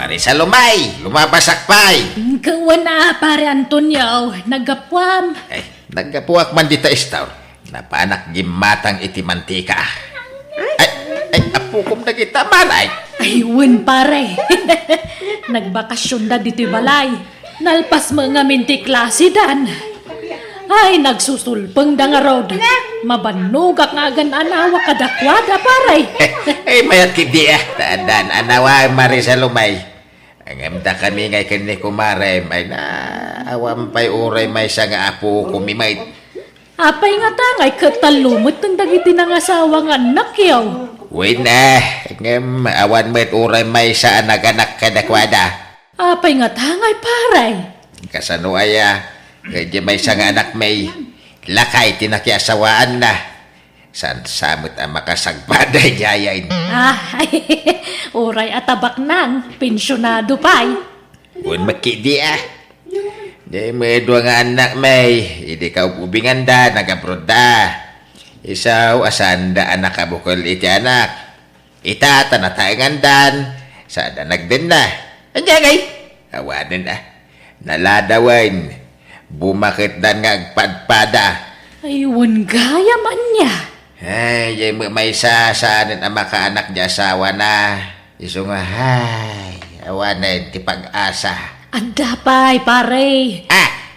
Marisa Lumay, lumabasakpay. Kawan na, pare Antonio, nagapwam. Ay, nagkapuak man dita istaw. Napanak gimatang iti mantika. Ay, apukom na kita malay. Ayun, pare. Nagbakasyon na dito balay. Nalpas mga minti klase dan. Ay, nagsusulpeng da nga rod. Mabanugak nga gan anawa kadakwada, pare. Ay, mayat kidi Tandaan, anawa Marisa Lumay. Ang amda kami ngay kani kumare. May na awam pa'y uray may sa nga apo kumimay. Apay nga tangay katalumot ng dagiti ng asawa nga anak yaw. Uy na, ngam awan mo't uray may sa anak-anak kadakwada. Apay nga tangay, pare. Kasano aya, kaya may sa nga anak may lakay tinakiasawaan na. San samot ang makasagpaday jayain. Ay, oray atabak nang, pensyonado pa'y. Kung makidi Di may dua nga anak may, hindi ka ubingan da, nag-abroad da. Isaw, asan da anak ka bukol iti anak. Ita, tanatayangan dan, sada nagdin na. Andiyan ay, awanin Naladawan, bumakit dan nga agpadpada. Ayun, gaya man niya. Ay, may sasanin ang makaanak niya asawa na. Iso nga, ay, awanin, ti pag-asa. Anda pa'y, pare.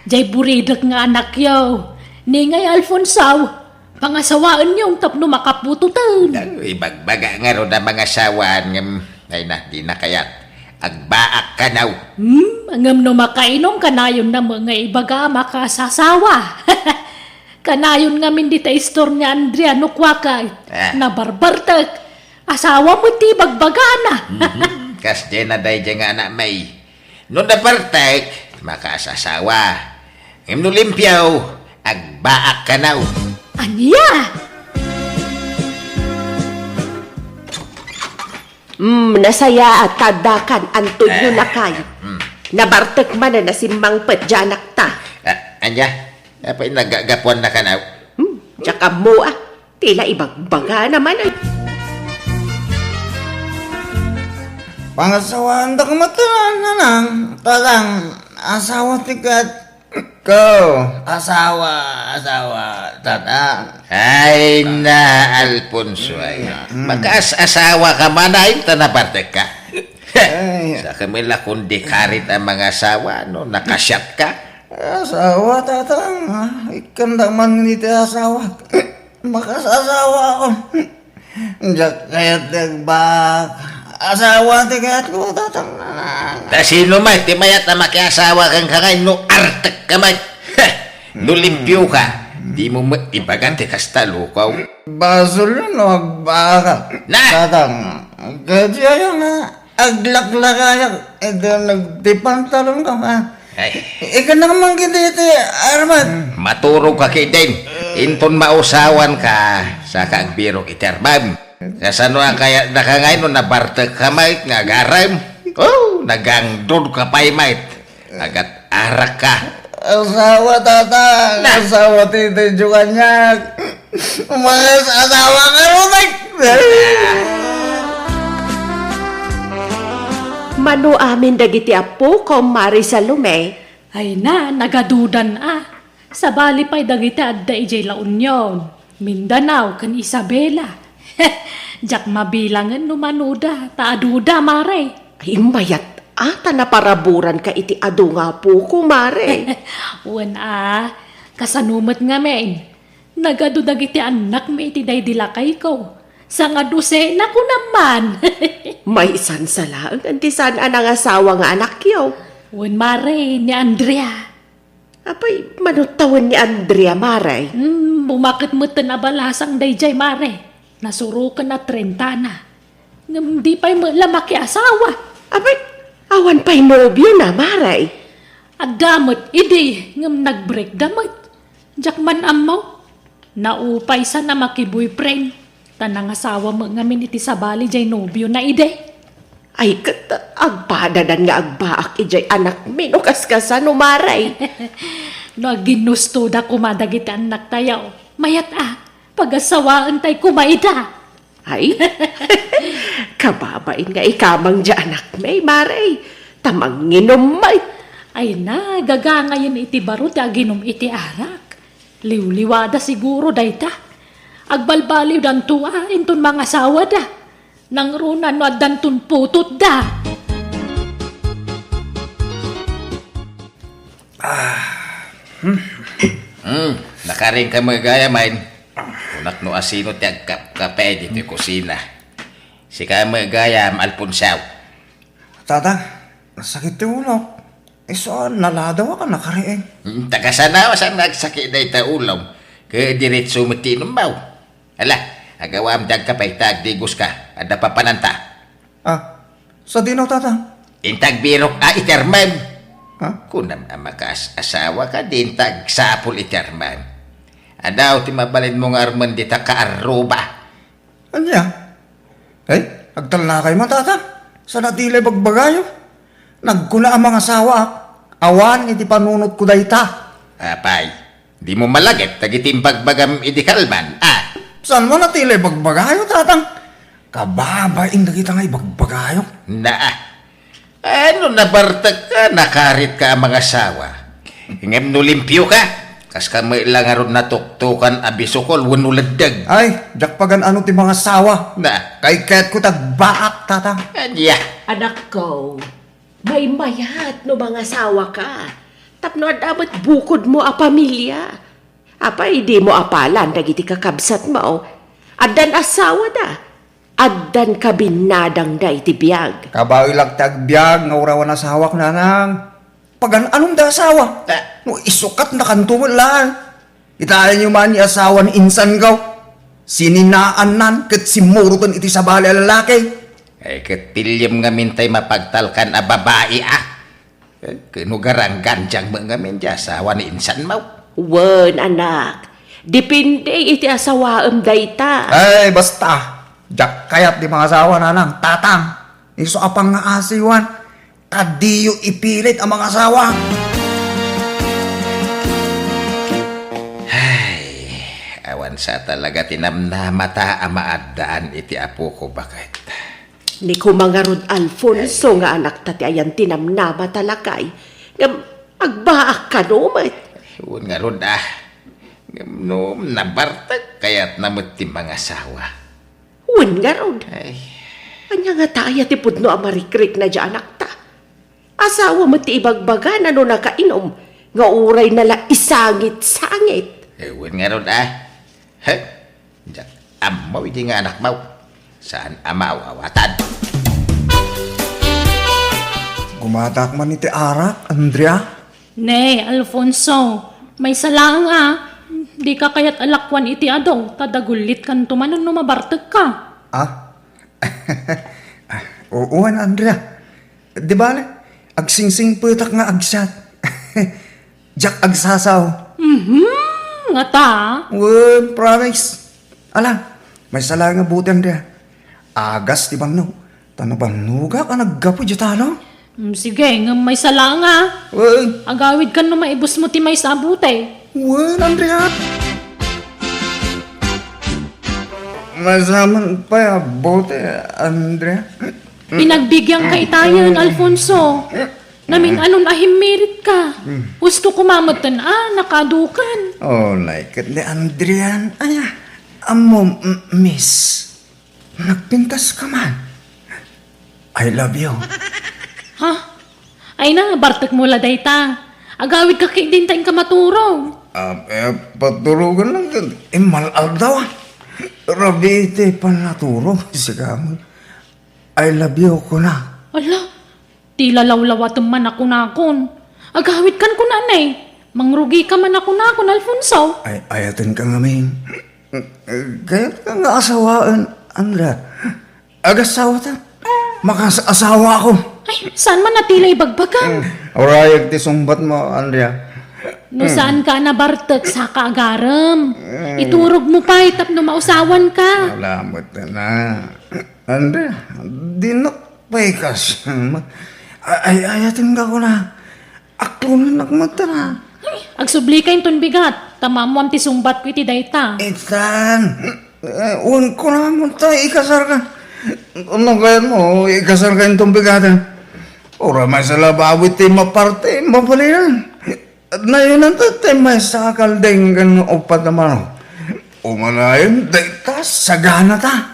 Jay buridak nga anak yaw. Ni ngay Alfonso, pangasawaan yung tapno makapututan. Ibagbaga nga ro na mga asawan ngam ay na, di na kayat. Agbaak ka naw. Angam no makainom kanayon na mga ibaga makasasawa. Kanayon nga min dita istorya Andrea no kwakay. Na barbartak. Asawa mo ti bagbagana. Kas dyan na day dyan nga anak may. No na partek, makasasawa. Ngam no limpyaw, agbaak ka naw. Anya? Nasaya at tadakan Antonio na kayo. Nabartek man na nasimbang padyanak ta. Anya, apay nagagapuan na ka naw. Tsaka mo tila ibagbaga naman ay. Pangasawaan da kamataran na nang talang asawa tikat ko asawa tatang. Ay na, Alfonso ay. Mag-asawa ka man ay, tanapartek ka. Sa kamila kundi karit ang mga asawa, no? Nakasyat ka. Asawa tatang ikanda man niti asawa makasasawa ako. Diyak kaya't nagbak asawa tikat ko tatang. Ta sino may, timayat na makiasawa kang kangay, no artek ka may. No limpyo ka. Di mo ibagante kasta lukaw. Basol yun o agbaka. Na! Tatang kaya yung aglaklakayak nagtipantalon ka ha. Ay, Ika naman kititi, Arman. maturog ka kay Dane. Inton mausawan ka sa kaagbiro iterbam. Kasano ang kaya nakangay no nabartek ka may nga garam. Oh, nagangdod ka pa'y may. Agat arak ka. Asawa tatang, asawa titi jukanyak. Mga asawa ka rumay. Mano amin dagiti apo ko Marisa Lumay. Ay na, nagadudan Sa bali pa'y dagiti adda ijay La Union. Mindanao kan Isabela. Jak mabilangan no manuda, taaduda mare. Ay mayat ata na paraburan ka iti adu nga po kumare. Uwan kasanumat nga men. Nagadudag iti anak may iti daydilakay ko. Sa nga dosena ko naman. May isan sa laang antisan ang asawa nga anak yaw. Uwan mare, ni Andrea. Apay manutawan ni Andrea Maray. Bumakit mo tanabalasang dayjay mare. Nasurukan na 30 na. Di pa'y lamaki asawa. Apay awan pa'y nobyo na Maray. Agdamot, idi, ngam nag-break damot. Jak man amaw. Naupay sa na maki-boyfriend. Tanang asawa mo ngamin iti sabali jay nobyo na ide. Ay agpadadan nga agbaak ijay anak minukaskas no Maray. No ginusto da kumadagiti anak tayaw. Mayat pag-asawaan tay kumaida. Ay, Kababain nga ikamang dyan anak may maray. Tamang nginom may. Ay na, gaga ngayon iti baro ti aginom iti arak. Liwliwada siguro dayta. Agbalbaliw dan tuwa inton mga asawa da. Nang runan no adantun putot da. Nakaring ka magaya main. Unak no asino ti agkape dito yung kusina. Si ka magaya Alfonsaw. Tatang, nasakit yung ulo. Saan, naladaw ka nakariing. Tagasanawa saan nagsakit na ita ulam. Kaya diretso matinom baw. Ala, agawam dag kapay tagdigos ka. Ada pa pananta. Sa dinaw tatang? Intag birok iterman. Ha? Kunam amakas asawa ka din tag sapul iterman. Adaw ti mabalin mong arman dita ka aruba. Anya? Agtal na kayo tatang. Sa natilay bagbagayo. Nagkula ang mga asawa. Awan iti panunot ko dayta. Apay, di mo malagit tagitim bagbagam idikalman. Saan mo natilay bagbagayo tatang? Kababain na kita nga'y bagbagayo. Ano nabartag ka, nakarit ka ang mga asawa. Hingam no limpyo ka. Kas ka may lang aron natuktukan abisukol, wanuladdag. Ay, jakpagan ano ti mga asawa. Kay ket ko tagbaak tatang. Anya. Anak ko, may mayat no mga asawa ka. Tapno dapat bukod mo a pamilya. Apa, hindi mo apalan dagiti kakabsat mo. Addan asawa da. Addan kabinadang da iti biyag. Kabawi lang tagbiag, nga urawan asawa ko nanang. Pagan anong da asawa? No, isukat na kantuman lang. Itayan nyo man ni asawa ni insan gaw. Sininaan nan, kat simurutan iti sa bali a lalaki. Ay katilyam nga mintay mapagtalkan a babae Kinugarang ganjang mga minja asawa ni insan mo. Wen, anak. Depende iti asawaem dayta. Ay, basta. Jak kayat di mga asawa nanang, tatang. Iso apang nga asiwan. Kadiyo ipilit ang mga asawa. Awan sa talaga tinamnamata amaadaan iti apo ko bakit. Ni kumangarod Alfonso nga anak tati ayan tinamnama talakay. Nga agbaak ka numat. Iwan nga ron no, nabartag kaya't namot ti mga asawa. Wen nga rod. Ay, Anya nga taaya ti pudno amarikrik na dya anak ta. Asawa mo ti ibagbagan ano nakainom. Nga uray nala isangit-sangit. iwan nga ron Jak amaw hindi nga anak mau. Saan amaw awatan? Gumatak man iti arak, Andrea. Ne, Alfonso, may salang Di ka kayat alakwan iti adaw, tadagulit kan tumanon no mabartag ka. Uwan, Andrea. Di ba, agsingsing putak nga agsat. Jak agsasaw. Nga ta, Uwan, promise. Alam, may sala nga buti, Andrea. Agas, di bang no? Tanabanuga ka naggapo di talo? Sige, nga may salang Uwan, Agawid ka no maibos mo ti may sabute. uwan, Andrea. Masaman pa ya, bote, Andrea. Pinagbigyan ka itayan, Alfonso. Namin anon ahimirit ka. Gusto kumamatan nakadukan. Oh, like it, ni Andrea. Aya, amo, miss. Nagpintas ka man. I love you. Ha? Ay na, bartek mo la dayta. Agawid ka kay din tayong kamaturong. Paturugan lang yun. Malal daw. Rabite pa naturo. Sige mo. I love you ko na. Ala, ti lalaw-lawat man ako nakon. Agawid kan ko nanay. Mangrugi ka man ako nakon, Alfonso. Ay, ayatin ka ngamin. Kaya ka nga asawaan, Andra. Agasawa ta. Makasasawa ako. Ay, saan man natilay bagbagan? Orayag ti sumbat mo, Andrea. No saan ka na bartek sa kaagaram? Iturog mo pa itap no mausawan ka. Salamat na. Andrea, di na paikas. Ay, ayatin ka ko na. Ako na nagmata na. Agsubli ka yung bigat. Tamamuam ti sumbat ko iti dayta. Itan, un ko na munta, ikasar ka. Ano kaya mo, ikasal ka itong bigatan. Ora may sa labawit ti maparte, mapalinan. At na yun ang tatay may sakal din ganun upat naman. Umanayon, dayta, sagana ta.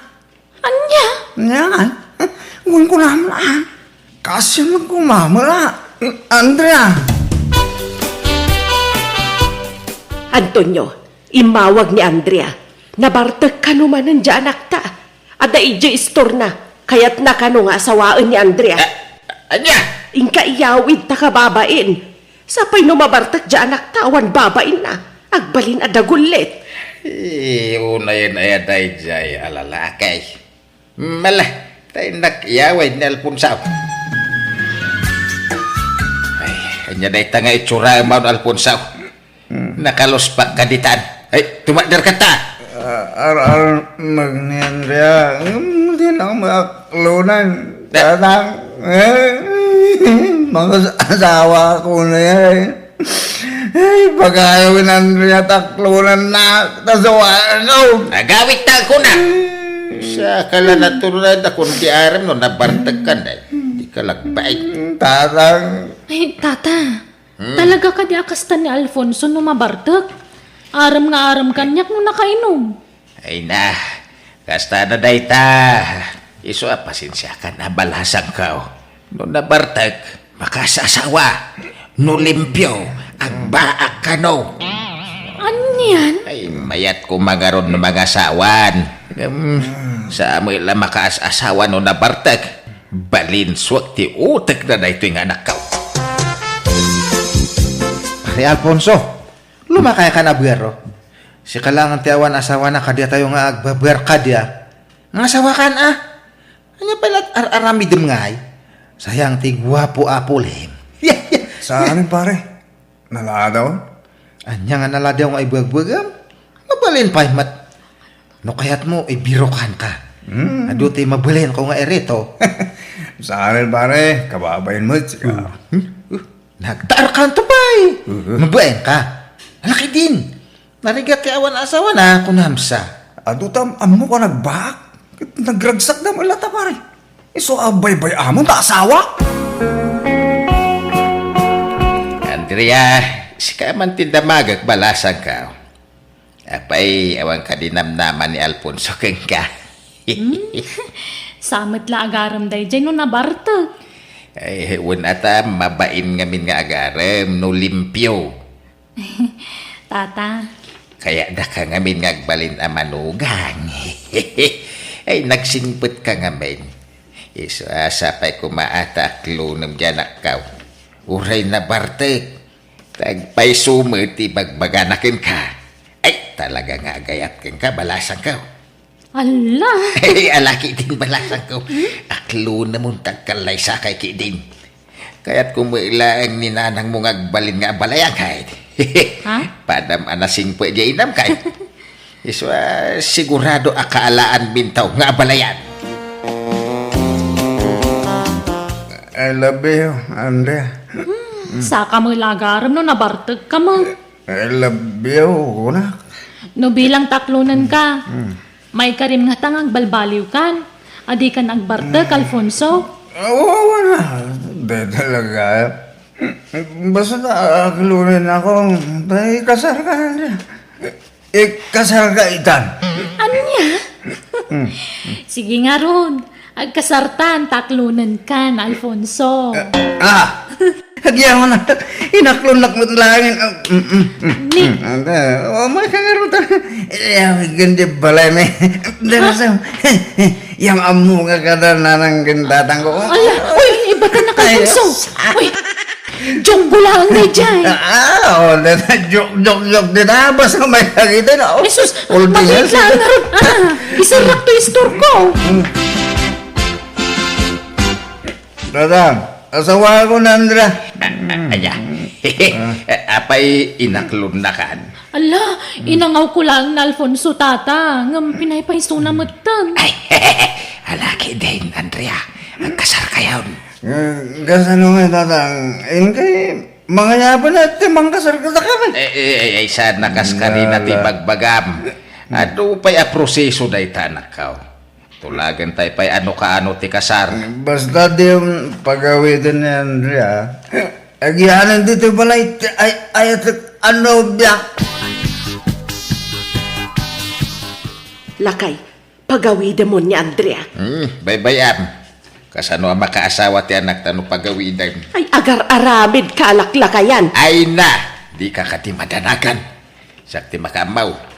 Anya? Yan, huwag ko naman. Kasi magkumamala. Andrea. Antonio, imawag ni Andrea. Nabartag ka naman ng anak ta. Ada ijo istor na. Kaya't na kano nga asawaan ni Andrea. Anya? Ingka iyawid ta kababain. Sapay no mabartag anak ta, awan babain na. Agbalin adagulit. Una yun ay aday jay alalakay. Malah, tayo nakyaway ni Alfonso. Ay, kanya day tanga itsura mo Alfonso. Nakalospak ka ditan. Ay, tumadar ka ta. Magni Andrea, hindi na ako makaklunan. Tatang, mga asawa ko na yan. Ay, pag-ayaw ni Andrea, taklunan na. Tasawaan ko. Nagawit ta ko na. Sa kala natural na kung di aram no, nabartag ka na. Di ka lagbait. Tatang, Ay, tata. Talaga ka di akastan ni Alfonso no mabartag? Aram nga aram kanyak no nakainom. Ay na, kasta na day ta. Iso pasensya ka na balasang ka. No nabartag, makasasawa. No limpyo, agbaak ka no. Anyan? Ay, mayat ko magaron ng mga asawan. Sa amoy lang makaasawa no nabartag. Balinswag ti utek na na ito yung anak ka. Pare Alfonso, lumakay ka na biyero. Si kalangan tiyawan asawa na kadya tayo nga agbabuer kadya. Nga asawa kan ah. Anya pala ar-aramidem ngay. Sayang ti gwapo apulem. sa amin pare, naladaw. Anya nga naladaw nga ibag-bagam. Mabalin pa mat. No kayat mo ibirokan ka. Ado ti mabalin ko nga erito. Sa amin pare, kababayan mo. Tsaka. Nagtaar ka to bay. Mabain ka. Alaki din. Narigat ti awan asawa na kunamsa. Adutam, amo ka nagbak. Nagragsak na malata pare. Iso abay-bay amon, ta asawa. Andrea, si ka man tindamagag balasan ka. Apay, awang ka dinamnaman ni Alfonso keng ka. Samet la agaram day dyan no nabartag. Ay, ata mabain ngamin nga agarem no limpyo. Tata, Kaya da ka ngamin nga agbalin a manugang. Ay, nagsingput ka ngamin. Iso asapay kumaataklo ng janak ka. Uray na bartek. Tagpay sumit ibagbaganakin ka. Ay, talaga nga agayat ken ka, balasan ka. ala. Ay, alaki din balasan ko. Aklo na mong tagkalay sa kay kidin. Kaya't kumuilaang ninanang mong agbalin nga balayang kahit. Ha? Padam anasing pwede inam kahit. Iso sigurado akaalaan bintaw nga balayan. I love you, Andrea. Saka mo lagaram no nabartag ka mo. I love you, kunak. No bilang taklunan ka. May karim nga tangang balbaliw kan. Adi ka nagbartag, Alfonso. Oo, na. Hindi talaga. Basta nakakulunin ako. Ikasar ka, Andrea. Ikasar ka, Itan. Anya? Sige nga ron. Agkasartan, taklunan ka na, Alfonso. Hagyan mo na. Inaklon-lak mo talangin. Ni, May kagaroon tayo. Gandi balay may. Darasam. Yang amu nga kada nanang gindatang ko. ala, uy, iba ka na ka, Alfonso. Uy, jong bulang na dyan. Jok din na. Basta may kakita na. Jesus, maliit lang na ron. Isarap to istor ko. Dadam, asawa ko na, Andrea. Aya. Apay inaklon na kan. Ala, inangaw ko lang na Alfonso tata. Ngam pinaypaiso na matan. Ay, alaki din, Andrea. Agkasar kayon. Kasano nga, Dadang? Kay mga yapan at timang kasar ka sa kami. Ay, sa nakas ka rin at ibagbagam. Ano pa'y a proseso na itanak ka. tulagan tayo pa'y ano ti kasar. Basta di yung pagawitan ni Andrea. Agyanan dito balay, ayat ano biya. Lakay, pagawid mo ni Andrea. Baybayan. Kasano ang makaasawa ti anak tano pagawidan. Ay, agar-aramid kalaklakayan. Ay na, di ka kati madanagan. Sakti makamaw.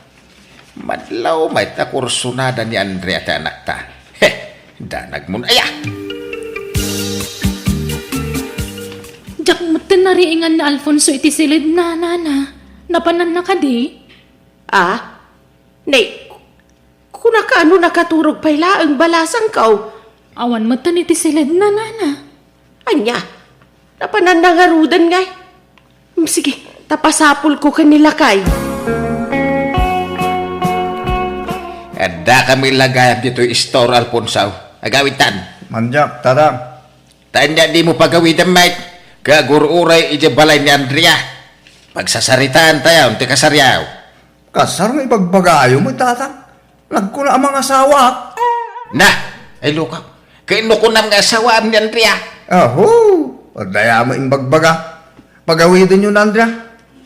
Madlaw may takursunada ni Andrea ti anak ta. Danag mo na. Aya! Jak mo tinariingan na Alfonso iti silid na, nana. Napanan na ka di? Ah? Nay, kuna ka ano nakaturog pa'y laang balasang kaw. Awan mo tan iti silid na, nana. Anya, napananangarudan ngay. Sige, tapasapul ko kanila kay. Ada kami lagayam dito store Alfonso. Agawitan. Manjak, tatang. Tanya di mo pagawidan mate. Kagururay ije balay ni Andrea. Pagsasaritaan tayo, unti kasaryaw. Kasar nga ipagbagayo mo, tatang. Nagkuna ang mga asawa. Na, ay lukaw. Kaino ko na mga asawa ni Andrea. Aho, pagdaya mo imbagbaga. Pagawitan yun, Andrea.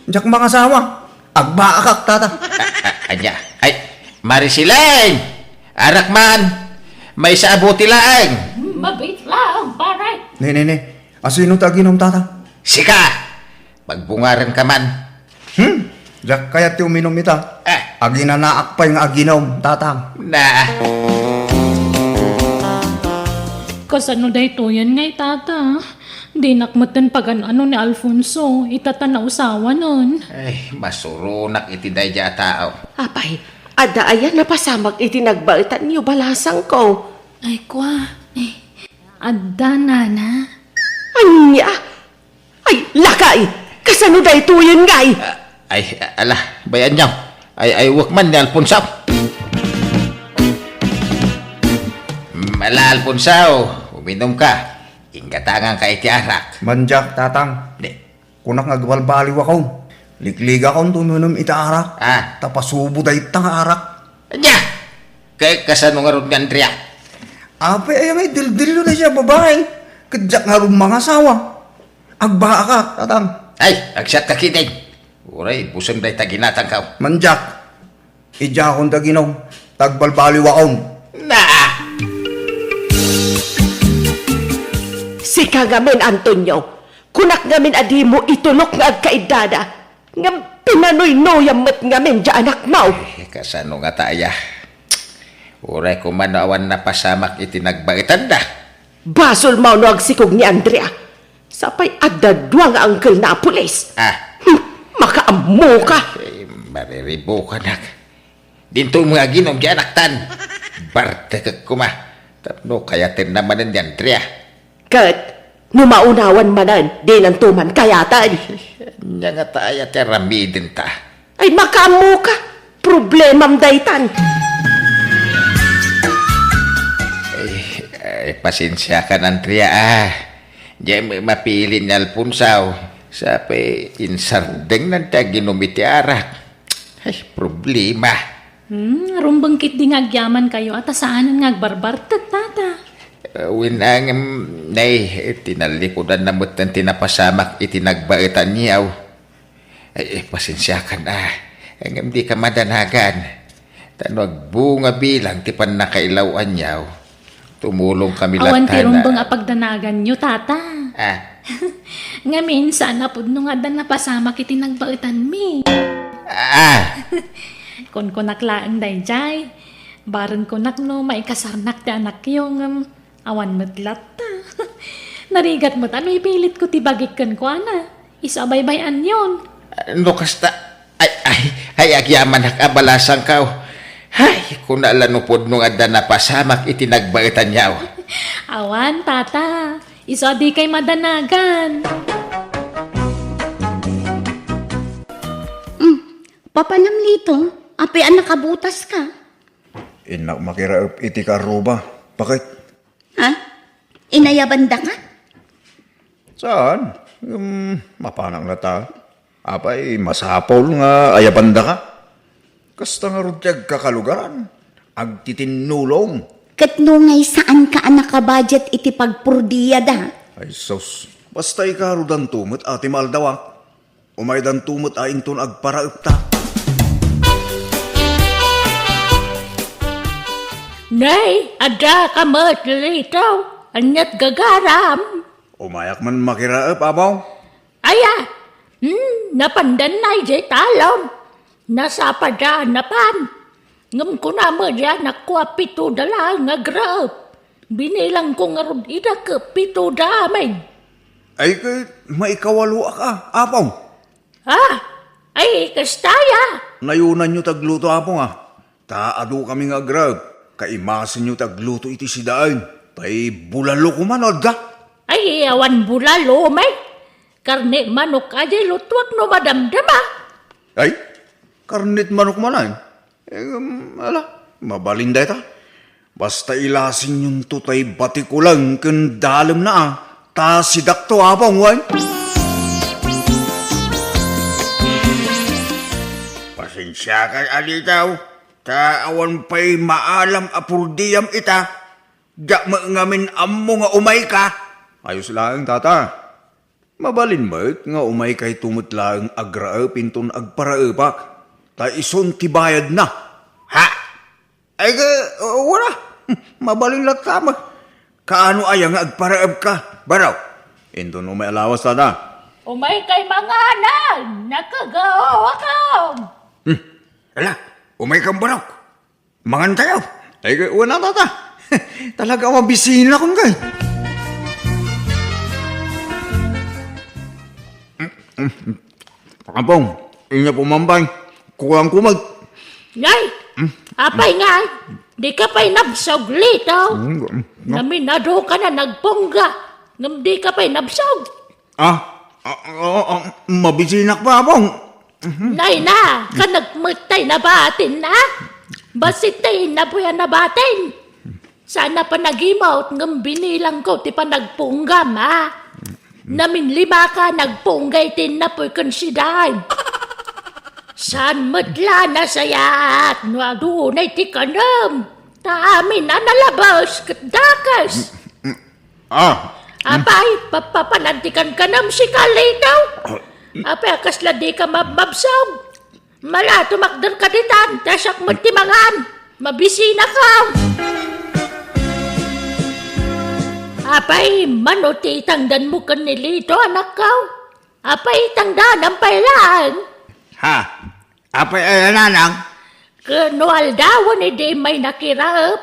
Diyak mga asawa. Agbaakak, tatang. Anya, ay, Marisileng! Anak man, may saabuti laang. Mabait lang, pare. Ne. Asino taginom, tatang? Sika, pagbungaran ka man. Diyak kaya ti uminom ita. Eh. Aginanaak pa yung aginom, tatang. Na, Kasano day to yan ngay, tata. Di nakmatan pagan ano ni Alfonso. Itata na usawa nun. ay, masurunak iti day dya tao. Apay, ada ayan napasamag iti nagbaitan niyo balasang ko. Ay, kwa. Adda, nana. Anya? Ay, lakay! Kasano day tuyan ngay? Ay, ala, bayan niyo. Ay, wak man ni Alfonso. Mala Alfonso, uminom ka. Inggatangan ka iti arak. Manjak, tatang. Di. Kunak nagbalbaliw ako. Likliga akong tuminom itaarak. Ah, Tapasubo day tang arak. anya! Kay kasano nga ron ni Andrea. Ape ay may dildil na siya babae. Kadyak nga rin mga asawa. Agbaakak, tatang. Ay, agsat ka kiting. Uray, busang day taginatang ka. Manjak. Ija akong taginom. Tagbalbaliw akong. Na! Sika ngamin, Antonio. Kunak ngamin adi mo itulok nga agkaidada. Nga pinanoy-noyam met ngamin dya anak mo. Kasano nga taya. Uray ko man awan na pasamak iti nagbaitan da. Basol mo no agsikog ni Andrea. Sapay adadwa nga angkel na pulis. Makaammo ka. Ay, mariribo ka nak. Dinto mga ginom di anaktan. Barte ka kuma. Tapno kayatin naman ni Andrea. Kat, numaunawan manan, di nang tuman kayatan. Nya nga taya teramidin ta. Ay makaammo ka. Problemam daytan. Ay, pasensya ka Andrea. Diyan mapili ni Alfonso. Sabi, insardeng ng taginumiti arak. Ay, problema. Rumbangkit di ngagyaman kayo at asaanan ngagbarbar tata. Winang nay tinalikodan na mo't ng tinapasamak itinagbaitan niyaw. Ay, pasensya ka na. Ang hindi ka madanagan. Tanwag bunga bilang tipan na kailawan niyaw. Tumulong kami Awan ti latan rumbang apagdanagan nyo, tata. Ah, Nga minsan na pudno nga dan napasama kiti nagbaitan mi. Kon naklaan day jay. Baron konak no maikasarnak ti anak yung awan matlat ta. Narigat mo ano ipilit ko ti bagikan ko ana. Isabay-bayan yon. no kasta. Ay, agyaman nakabalasang ka. Ay, kung naalanupod nung ada na pasamak itinagbaitan niyaw. Awan, tata. Isa di kay madanagan. Papanam lito, api ang nakabutas ka. Inak makiraap iti karuba. Bakit? Ha? Inayabanda ka? Saan? Mapanang na ta. Apay, masapol nga ayabanda ka. Kasta nga ron tiyag kakalugaran. Agtitinulong. Katnungay saan ka nakabudget iti pagpurdiya da? Ay sus, basta ikarudan tumot ati maldawak. Umaydan tumot aing ton agparaep ta. Nay, ada ka mat lito. Anyat gagaram. Umayak man makiraep, abaw. Aya, napandan na jay talon. Nasa padanapan. Ngam ko na mo dyan nakuha pito dala nga grab. Binilang ko nga ron ida ka pito damay. Ay kay maikawalo ka, abaw. Ay, kastaya. Nayunan nyo tagluto, abaw Taado kami nga grab. Kaimasin nyo tagluto iti sidaan. Tay bulalo ko man, da. Ay, awan bulalo, may. Karne manok aja lutuak no madamdama. Ay, karnit manok manan. Mabalinday ta. Basta ilasin yung tutay bati ko lang kung dalam na ta sidak to abang wan. Pasensya ka alitaw. Ta awan pa'y maalam apurdiyam ita. Diyak ngamin ammo nga umay ka. Ayos lang, tata. Mabalin mo't nga umay kay tumot lang agraep inton agparaepak. Ta ison tibayad na. Ha? Ay wala. Mabalin lang tama. Kaano aya nga agparaeb ka? Baraw. Inton umay alawas tata. Umay kay mga anak, nakagawa ka. Ala, umay kang baraw. Mangan tayo. Ay wala tata. Talaga mabisina kong kay. Pakapong, inya pumambay. Kulang kumag. Nay, apay nga, di ka pa'y nabsog lito. Naminado ka na nagpongga. Ngam di ka pa'y nabsog. Mabisinak pa, Apong. Nay na, ka nagmutay na batin na. Basitay na po yan na batin. Sana pa nag-emote ngam binilang ko ti pa nagpunggam ha. Namin lima ka nagpunggay tin na po'y konsidahan. San madla na sayat, no adunay ti kanam. Ta amin na nalabas katdakas. Apay, papapanantikan kanam si kalitaw. Apay, akasla di ka mababsaw. Mala, tumakdan ka ditan, tasak magtimangan. Mabisina ka. Apay, manuti tangdan mo kan nilito, anak ka. Apay, tangdan ang pailan. Ha? Apay ay nanang? Kanual dawan di may nakiraap.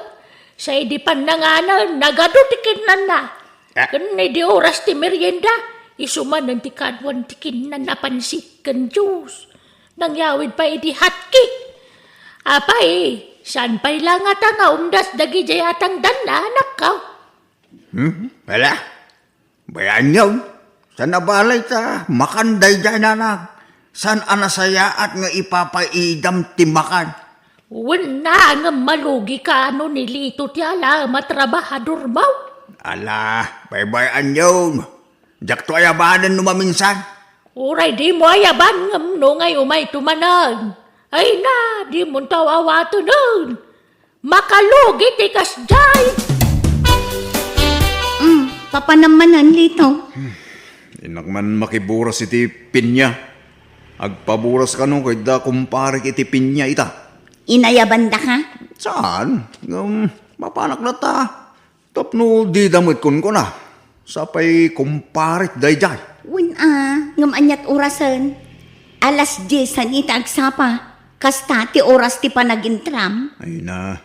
Sa di pananganan, nagadutikin na. Kan di oras ti merienda, isuman ng tikadwan tikin na napansik kan Diyos. Nangyawid pa di hatkik. Apay, saan pa'y lang at ang undas dagi jayatang dan na anak ka? Wala. Bayan yun. Sa nabalay ta, makanday dyan anak. San anasaya at nga ipapaidam timakan? Wala nga malugi ka ano nilito ti ala matrabahador mo. Ala, baybayan yun. Diyak to ayabanan numaminsan. Uray di mo ayaban ngam no ngay umay tumanan. Ay na, di mo tawawato nun. Makalugi ti kasjay. Papanamanan lito. Inak man makiburas iti pinya. Agpaburas ka nung kay da kumparik iti pinya ita. Inayabanda ka? Saan? Mapanak na ta. Tapno di damit kun ko na. Sapay kumparit dayjay. Ngam anyat orasan. Alas 10 ita agsapa. Kasta ti oras ti panagintram. Ay na,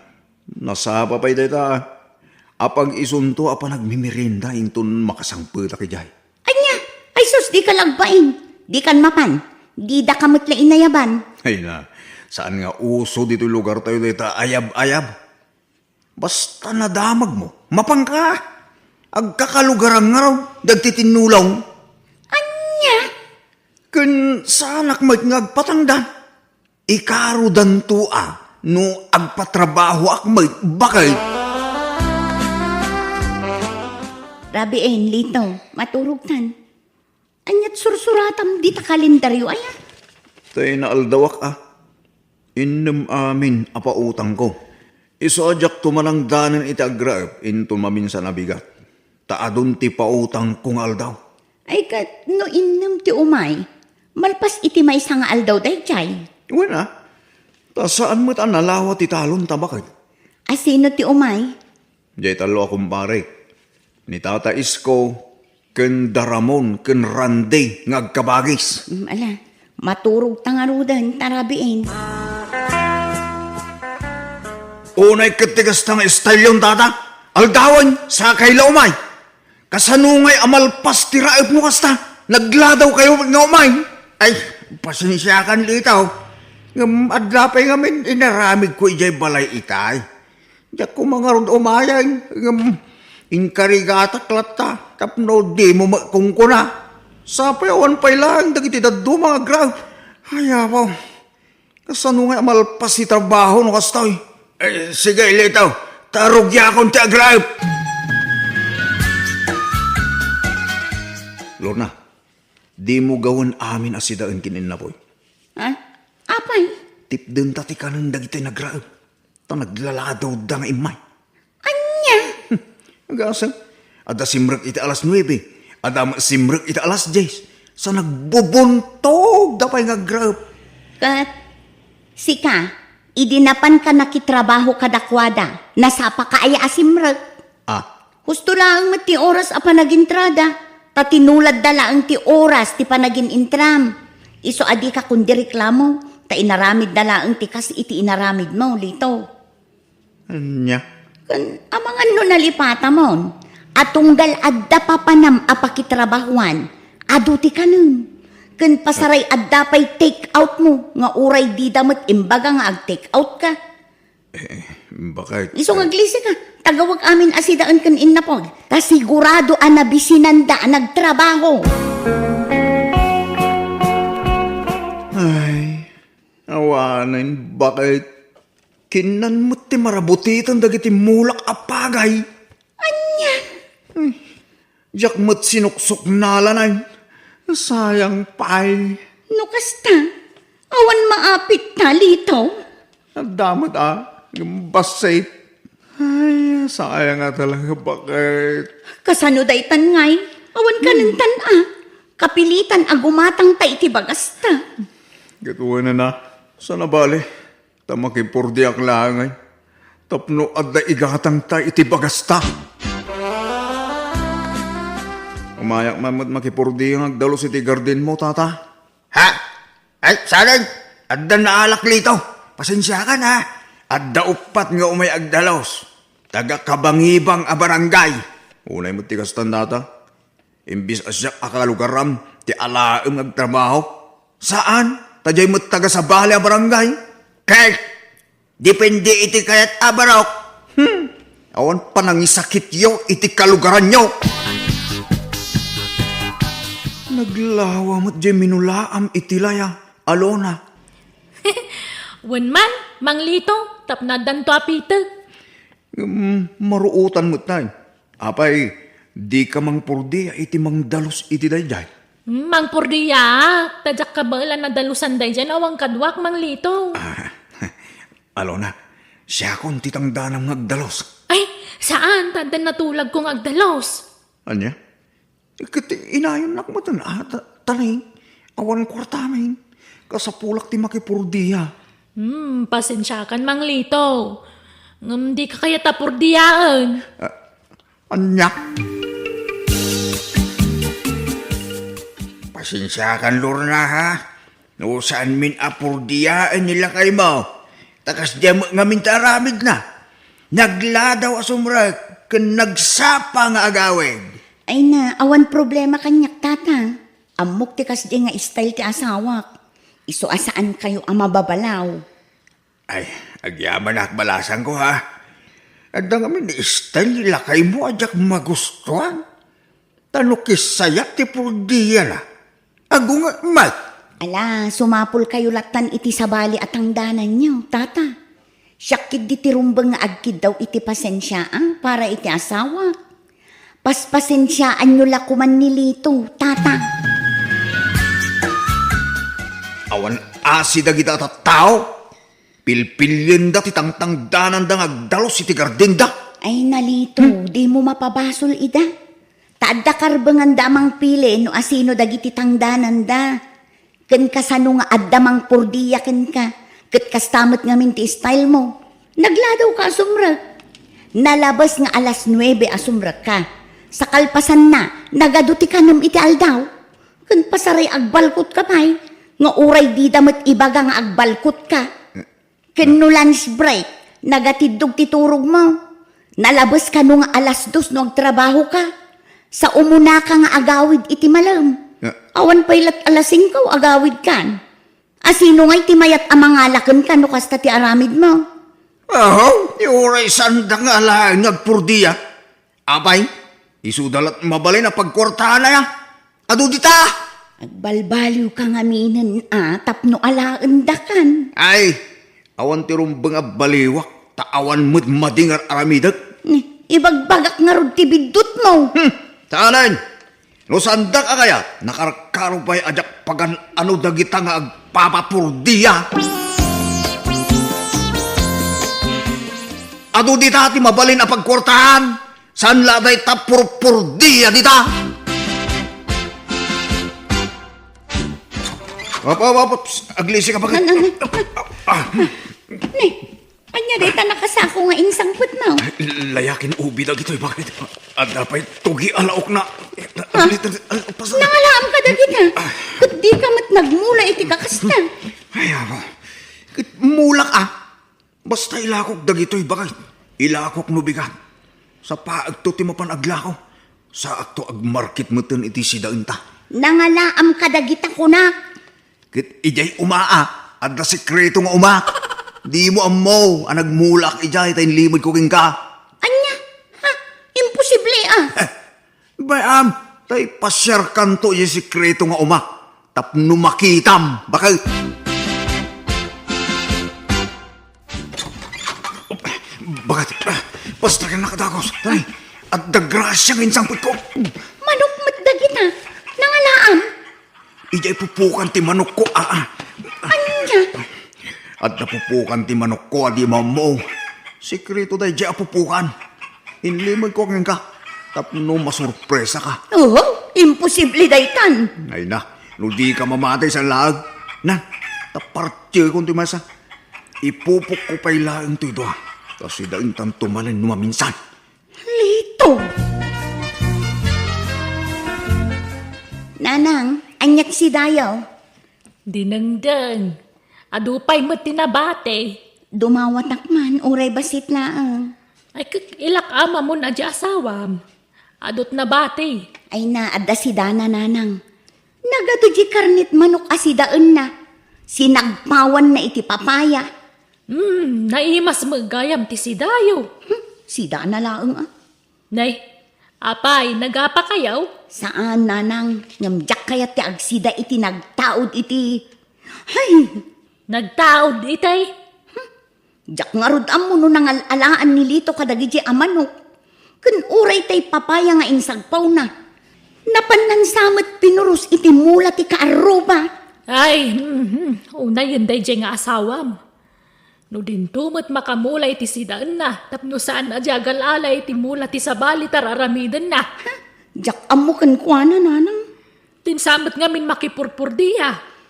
nasapa pa'y dayta. Apag isunto apa nagmimirinda inton makasangpeta kay jay. Anya, ay sus di ka lagpain. Di kan mapan. Di da kamot la inayaban. Ay na, saan nga uso dito lugar tayo dayta ayab-ayab. Basta nadamag mo, mapang ka. Agkakalugaran nga raw, dagtitinulaw. Anya? Kun sanak ngagpatangdan. Ikarudan tua, no agpatrabaho akmay, bakay. Rabi lito, maturugtan. Anyat sursuratam di ta kalendaryo aya. Tayo na aldawak Innem amin apa utang ko. Isoadyak tumanang danan iti agraep into maminsan abigat. Taadun ti pautang kung aldaw. Ay kat, no inam ti umay, malpas iti may isang aldaw day chay. Wala. Ta saan mo't nalawa ti talon tabakit? Asino ti umay? Jay talo akong pare. Ni Tata Isko, ken Daramon, ken Randy, ngagkabagis. Ala, maturog tangarudan, tarabiin. Unay katigas tang estylyon tata. Aldawan, sa kayla umay. Kasanungay amalpas ti raip mo kasta. Nagladaw kayo nga umay. Ay, pasensya kan litaw. Adlapay ngamin, inaramig ko ijay balay itay. Diyak ko mga rod umayay. Inkarigata klata. Tapno di mo kung kuna. Sapayawan pa'y lang, dagiti daddo mga grab. Ayaw, kasanungay amalpas ti trabaho no kastoy. Ay, sige, litaw. Tarugya akong ti agrayop. Lorna, di mo gawin amin asidaan kinin na boy. Ha? Apay? Tip din tati ka ng dagiti nagrayop. Ta naglaladaw da nga imay. Anya? Hanggang ada simrek iti alas 9. Ada simrek iti alas 10. Sa nagbubuntog da pa'y nagrayop. Kat, sika, idinapan ka nakitrabaho kadakwada, nasapa ka ay asimrag. Gusto lang ti oras a panagintrada, tatinulad dala ang ti oras ti panagin intram. Iso adi ka kundi reklamo, ta inaramid dala ang ti kas iti inaramid mo, lito. Anya? Kan amangan no nalipata mon, atunggal adda papanam apakitrabahuan, aduti ka nun. Kan pasaray adda pa'y take out mo, nga uray di damot imbaga nga ag-take out ka. Bakit? Iso nga glisi ka, tagawag amin asidaan kan innapog. Kasigurado anabisinanda nagtrabaho. Ay, awanan, bakit? Kinan mo ti marabutitan dagiti mulak apagay. Anya? Jak mo't sinuksok nalanay. Sayang pay. No kasta, awan maapit na lito. Damat yung basay. Ay, sayang nga talaga, bakit? Kasano day ngay, awan ka ng tana. Kapilitan agumatang ta iti bagasta. Gatuwa na. Sana bali? Tamakipurdiak langay. Tapno adda igatang ta iti bagasta. Umayak mamot makipurdi ang agdalos iti garden mo, tata. Ha? Ay, sanay! Adda naalak lito. Pasensya ka na. Adda upat nga umay agdalos. Taga kabangibang a barangay. Unay mo tikas tandata. Imbis asyak akalugaram, ti alaem agtrabaho. Saan? Tajay mo taga sa bali a barangay. Kay, depende iti kayat abarok. Awan pa nangisakit yo iti kalugaran nyo. Naglawa mo't di minulaam itilaya, Alona. Wen man, manglito, tapnadan to apite. Maruutan mo't na. Apay, di ka mang purdi, iti mang dalos iti dayjay. Mang purdiya, tadyak ka ba na dalusan day dyan, awang kadwak, manglito. Alona, siya kong titangda ng magdalos. Ay, saan? Tadan natulag kong agdalos. Anya? Kati inayon na mo ito na tanay. Awan kwartamay. Kasapulak ti makipurdiya. Pasensya kan, manglito. Di ka kaya tapurdiyaan. Anya? Pasensya kan, Lorna, ha? No, saan min apurdiyaan nila kayo mo? Takas diya nga mintaramid na. Nagladaw asumrag, kan nagsapa nga agawin. Ay na, awan problema kanyak tata. Amok ti kas di nga style ti asawak. Iso asaan kayo ang mababalaw. Ay, agyaman na balasan ko, ha? Adda nga min style nila kayo mo adyak magustuhan. Tanukis sayak ti purdiya na. Ago nga, mat. Ala, sumapol kayo latan iti sabali at hangdanan nyo, tata. Syakid di tirumbang nga agkid daw iti pasensyaan para iti asawa. Paspasensyaan nyo lakuman nilito, tata. Awan asida kita tao. Pilpilyen da ti tangtangdanan da ngagdalos iti garden da. Ay nalito, di mo mapabasol ida. Taadda karbangan damang pili no asino dagiti tangdanan da. Ken kasano nga addamang purdiya ken ka. Ket kastamet ngamin ti style mo. Nagladaw ka asumrek. Nalabas nga alas 9 asumrek ka. Sa kalpasan na, nagaduti ka nam iti aldaw. Ken pasaray agbalkot ka pay. Nga uray di damat ibaga nga agbalkot ka. Ken no lunch break, nagatidog ti turog mo. Nalabas ka no nga alas 2 no agtrabaho ka. Sa umuna ka nga agawid iti malam. Awan paylat alas 5 agawid kan. Asino nga'y timayat amangalakan ka no kasta ti aramid mo. Aho, iuray sanda nga lahat nagpurdiya. Abay, isudalat mabalay na pagkwartahan na ya. Ado dita! Agbalbaliw ka nga minen tapno alaan da kan. Ay, awan ti rumbang baliwak, taawan mo't madingar aramidag. Ibagbagak nga rod ti bidot mo. Tanan, no sanda ka kaya, nakarkaro pa'y ajak pagan ano dagita nga agpapapurdiya. Ado dita ti mabalin a pagkwartahan, saan laday ta purpurdiya dita? Aglisi ka bakit? Anya dita nakasako nga insangput mo. Layakin ubi na gito'y bakit? At dapat tugi alaok na. Nangalaam ka da kita. Kat di ka mat nagmula iti kakasta. Ay, ako. Mulak ah. Basta ilakok dagito'y bakit? Ilakok no bigat. Sa paag to ti mapanagla ko. Sa akto agmarket mo tin iti sidaan ta. Nangalaam ka da kita kunak. Kit ijay umaa. At na sekreto nga umaa. Di mo amaw. Ang nagmulak ijay tayo limod ko king ka. Anya? Ha? Imposible ah. Bayam, tayo pasyar kanto yung sekreto nga umaa. Tapno makitam. Bakit? Bakit? Basta ka nakadagos. Tay, at dagrasya ng insangput ko. Manok mat da kita. Nangalaam. Ijay pupukan ti manok ko. Anya? At napupukan ti manok ko. Adi mamo. Sekreto tayo ijay pupukan. Inlimod ko ngayon ka. Tapno masurpresa ka. Oo, imposible daytan. Ay na, no di ka mamatay sa lag. Na, tapartye kong timasa. Ipupok ko pa'y laang to ito. Kasi daing tantumalan numaminsan. Lito. Nanang, anyak si Dayaw. Dinengdeng. Adupay mo tinabate. Dumawatak man, uray basit laang. Ay ilak ama mo na di asawam. Adot na bate. Ay naadda si Dana nanang. Nagado di karnit manok asidaan na. Sinagpawan na iti papaya. Naimas magayam ti si Dayo. Si Dana laang ah. Nay, apay, nagapa kayaw? Saan nanang? Ngamjak kaya ti agsida iti nagtaod iti. Hay! Nagtaod itay. Jak nga rod mo no nangalaan ni Lito kadagiti amanok. Kun uray tay papaya nga insagpaw na. Napanansamat pinurus iti mula ti kaaruba. Ay, una yun day nga asawam. No din tumot makamulay ti sidaan na, tapno saan na jagal alay ti mula ti sabali tararamidan na. Jak amo kan kuana nanang. Tinsamot ngamin makipurpurdiya.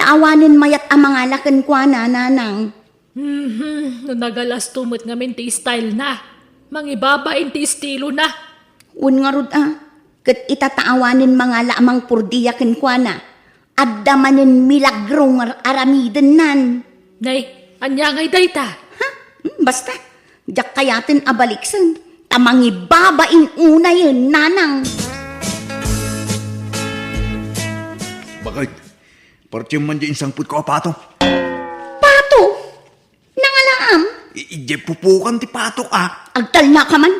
Tawanin mayat ang mga lakan kuana nanang. No nagalas tumot ngamin ti style na. Mangibabain ti estilo na. Nga rod kat itataawanin mga lamang purdiya kan kuana. Adda manin milagrong aramidan nan. Nay, anya ngay dayta. Basta, jak kayatin abaliksan. Tamangi babain una yun, nanang. Bakit? Parti man dyan sangput ko pato. Pato? Nangalaam? Ijay pupukan ti pato Agtal na ka man.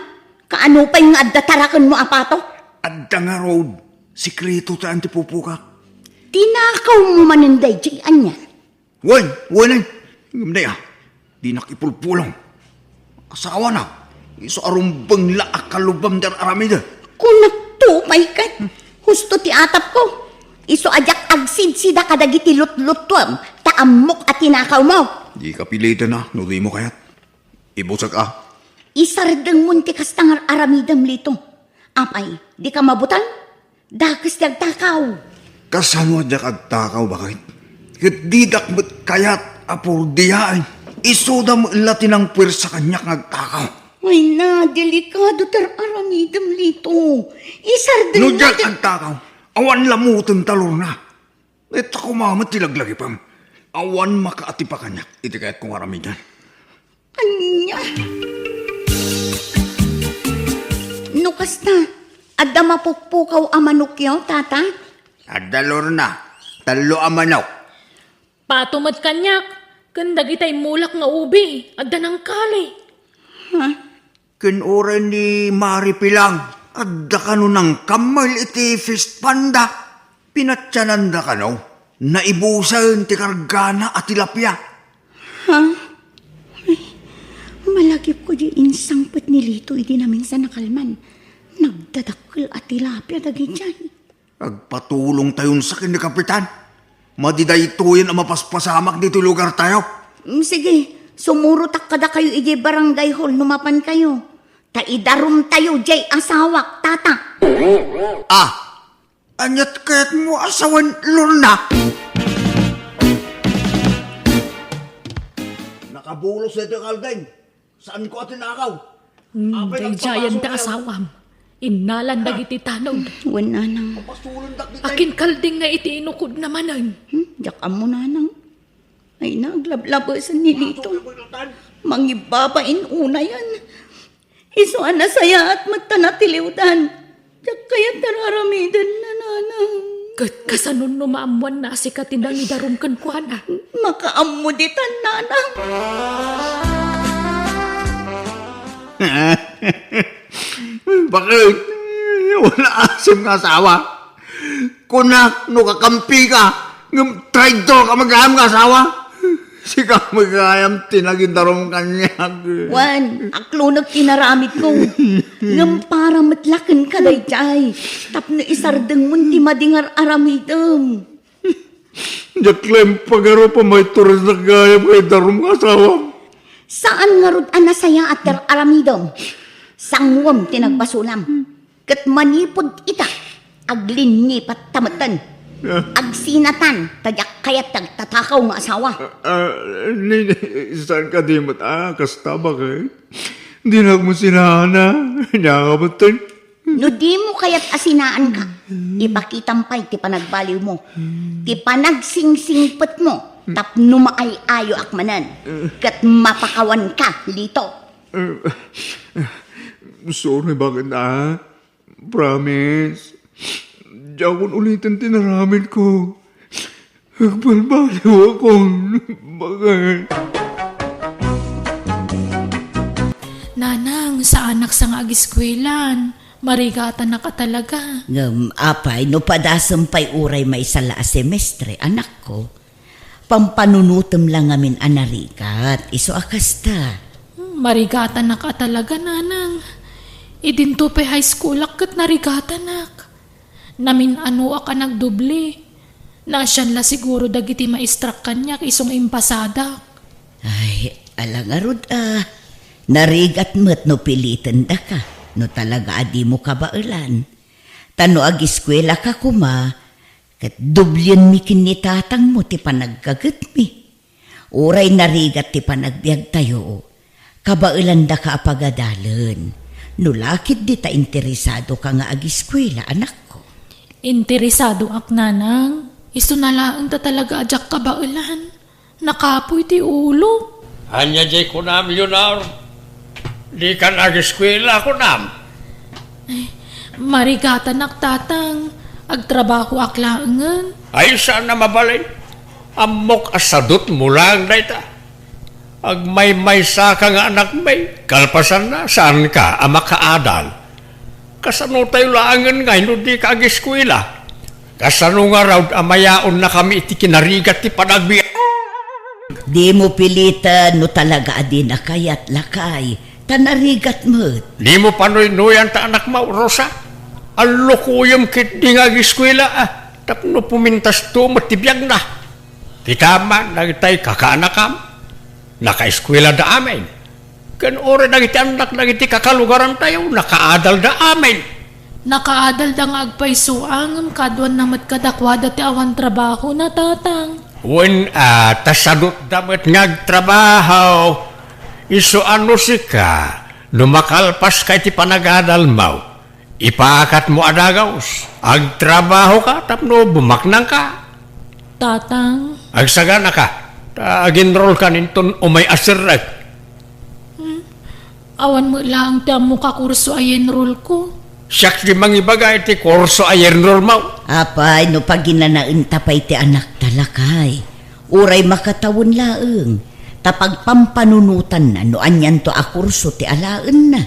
Kaano pa yung addatarakan mo apato? Adda nga road. Sikreto taan ti pupuka. Tinakaw mo maninday, jian niya. Wan, Ngumday di nakipulpulong. Asawa na. Iso arumbang laak kalubam dar aramida. Kung nagtupay ka, husto ti atap ko. Iso ajak agsid sida kadagiti lut-lutuam, taamok at tinakaw mo. Di ka pilitan na, nuri mo kayat. Ibusag ka. Isardeng munti kas tangar aramidam lito. Apay, di ka mabutan? Dakas takaw. Kasano adya kagtakaw bakit? Kat didak mo't kayat apur diyain. Isoda mo latin ang pwersa kanyak nagtakaw. Ay na, delikado tar aramidam lito. Isardeng No dyan ang takaw. Awan lamutan talor na. Ito kumamat tilaglagi pam. Awan makaati pa kanyak. Iti kahit kung aramidan. Anya. Nukas na. Adda mapukpukaw amanukyaw, tata? Adalor na. Talo amanaw. Patumad kanyak. Kandag itay mulak nga ubi. Agda ng kali. Kinura ni Mari Pilang. Adda ka no ng kamal iti fist panda. Pinatsananda ka no. Naibusan ti kargana at tilapia. Ha? Ay, malagip ko di insangpet ni Lito idi namin sa nakalman. Nagdadakkel at tilapia dagi dyan. Agpatulong tayon sa kin ni Kapitan. Madidaytoyan ang mapaspasamak dito lugar tayo. Sige, sumurutak kada kayo idi barangay hall, numapan kayo. Taidarum tayo, jay asawak, tata. Anyat kaya't mo asawan Lorna. Nakabulos sa ito kalday. Saan ko atin nakaw? Day jayan da asawam. Inalan dagiti tanod. Wala nang. Akin kalding nga iti inukod namanan. Diyak mo na nang. Ay naglablabasan ni Lito. Mangibabain una yan. Isuan na saya at matanatiliwdan. Diyak kaya tararamidan na nanang. Kat kasanon no maamuan na si katindang idarum kan kuana. Makaamuditan nanang. Bakit? Wala asim nga asawa. Kunak, no kakampi ka. Ngam traitor ka mag-ayam nga asawa. Sika mag-ayam tinagindarong kanyag. Wan, aklo nagtinaramit ko. Ngam para matlakan ka dayjay. Tapno isardeng munti madingar aramidem. Jaklem pagaro pa may turas na gayam kay darom nga asawa. Saan nga rod anasaya at aramidem? Sangwam tinagbasulam. Kat manipod ita. Aglinni pat tamatan. Agsinatan. Tadyak kayat tagtatakaw nga asawa. Saan ka di mat kasta ba kay? Di na mo sinana. Nakabatan. No di mo kayat asinaan ka. Ipakitampay ti panagbaliw mo. Ti panagsingsingpet mo. Tapno maay-ayo akmanan. Kat mapakawan ka, Lito. Sorry, bakit Promise. Diyan ulitin tinaramin ko. Agbalbaliw ako. Bakit? Nanang, sa anak sa nga agiskwelan. Marigatan na ka talaga. Apay, no padasampay uray may sala a semestre, anak ko. Pampanunutom lang amin anarikat. Iso akasta. Marigatan na ka talaga, nanang. Idinto pa high school kat narigatan nak. Namin ano ka nagdubli. Nasyan la siguro dagiti maistrak kanyak isong impasada. Ay, alangarod narigat mo't no pilitan da ka. No talaga adi mo kabailan. Tano agiskwela ka kuma. Kat dublyan mi kinitatang mo ti panagkagat mi. Uray narigat ti panagbiag tayo. Kabailan da ka apagadalan. No lakit di ta interesado ka nga agiskwela, anak ko. Interesado ak nanang. Iso na lang ta talaga ajak kabailan. Nakapoy ti ulo. Anya jay kunam yunar. Di kan agiskwela kunam. Marigatan ak tatang. Agtrabaho ak laangan. Ay saan na mabalay? Amok asadot mo lang dayta. Agmay-may sa ka nga anak may. Kalpasan na, saan ka, ama kaadal? Kasano tayo laangan nga, hindi ka agiskwela. Kasano nga raw, amayaon na kami iti kinarigat ti panagbi. Di mo pilitan no talaga adi na kayat lakay. Tanarigat mo't. Di mo panoy-noyan ta anak mo, Rosa. Alukuyam kit di nga agiskwela Tapno pumintas to matibiyag na. Titama, nagtay kakaanakam. naka-eskwela da amin. Kan ore dagiti anak dagiti kakalugaran tayo, nakaadal da amin. Nakaadal da nga agpaisuang kadwan namat kadakwada ti awan trabaho na tatang. Wen tasadot damat ngagtrabaho, iso ano si ka, numakalpas kay ti panagadal mau, ipaakat mo adagaws, agtrabaho ka, tapno bumaknang ka. Tatang, Agsagana ka, ag-enroll ka ninton umay asirek. awan mo lang ti amo ka kurso ay enroll ko. Siyak di mangibagay ti kurso ay enroll mau. Apay, no pag ginanain tapay ti anak talakay. Uray makatawon laeng. Tapag pampanunutan na, no anyan to akurso ti alaan na.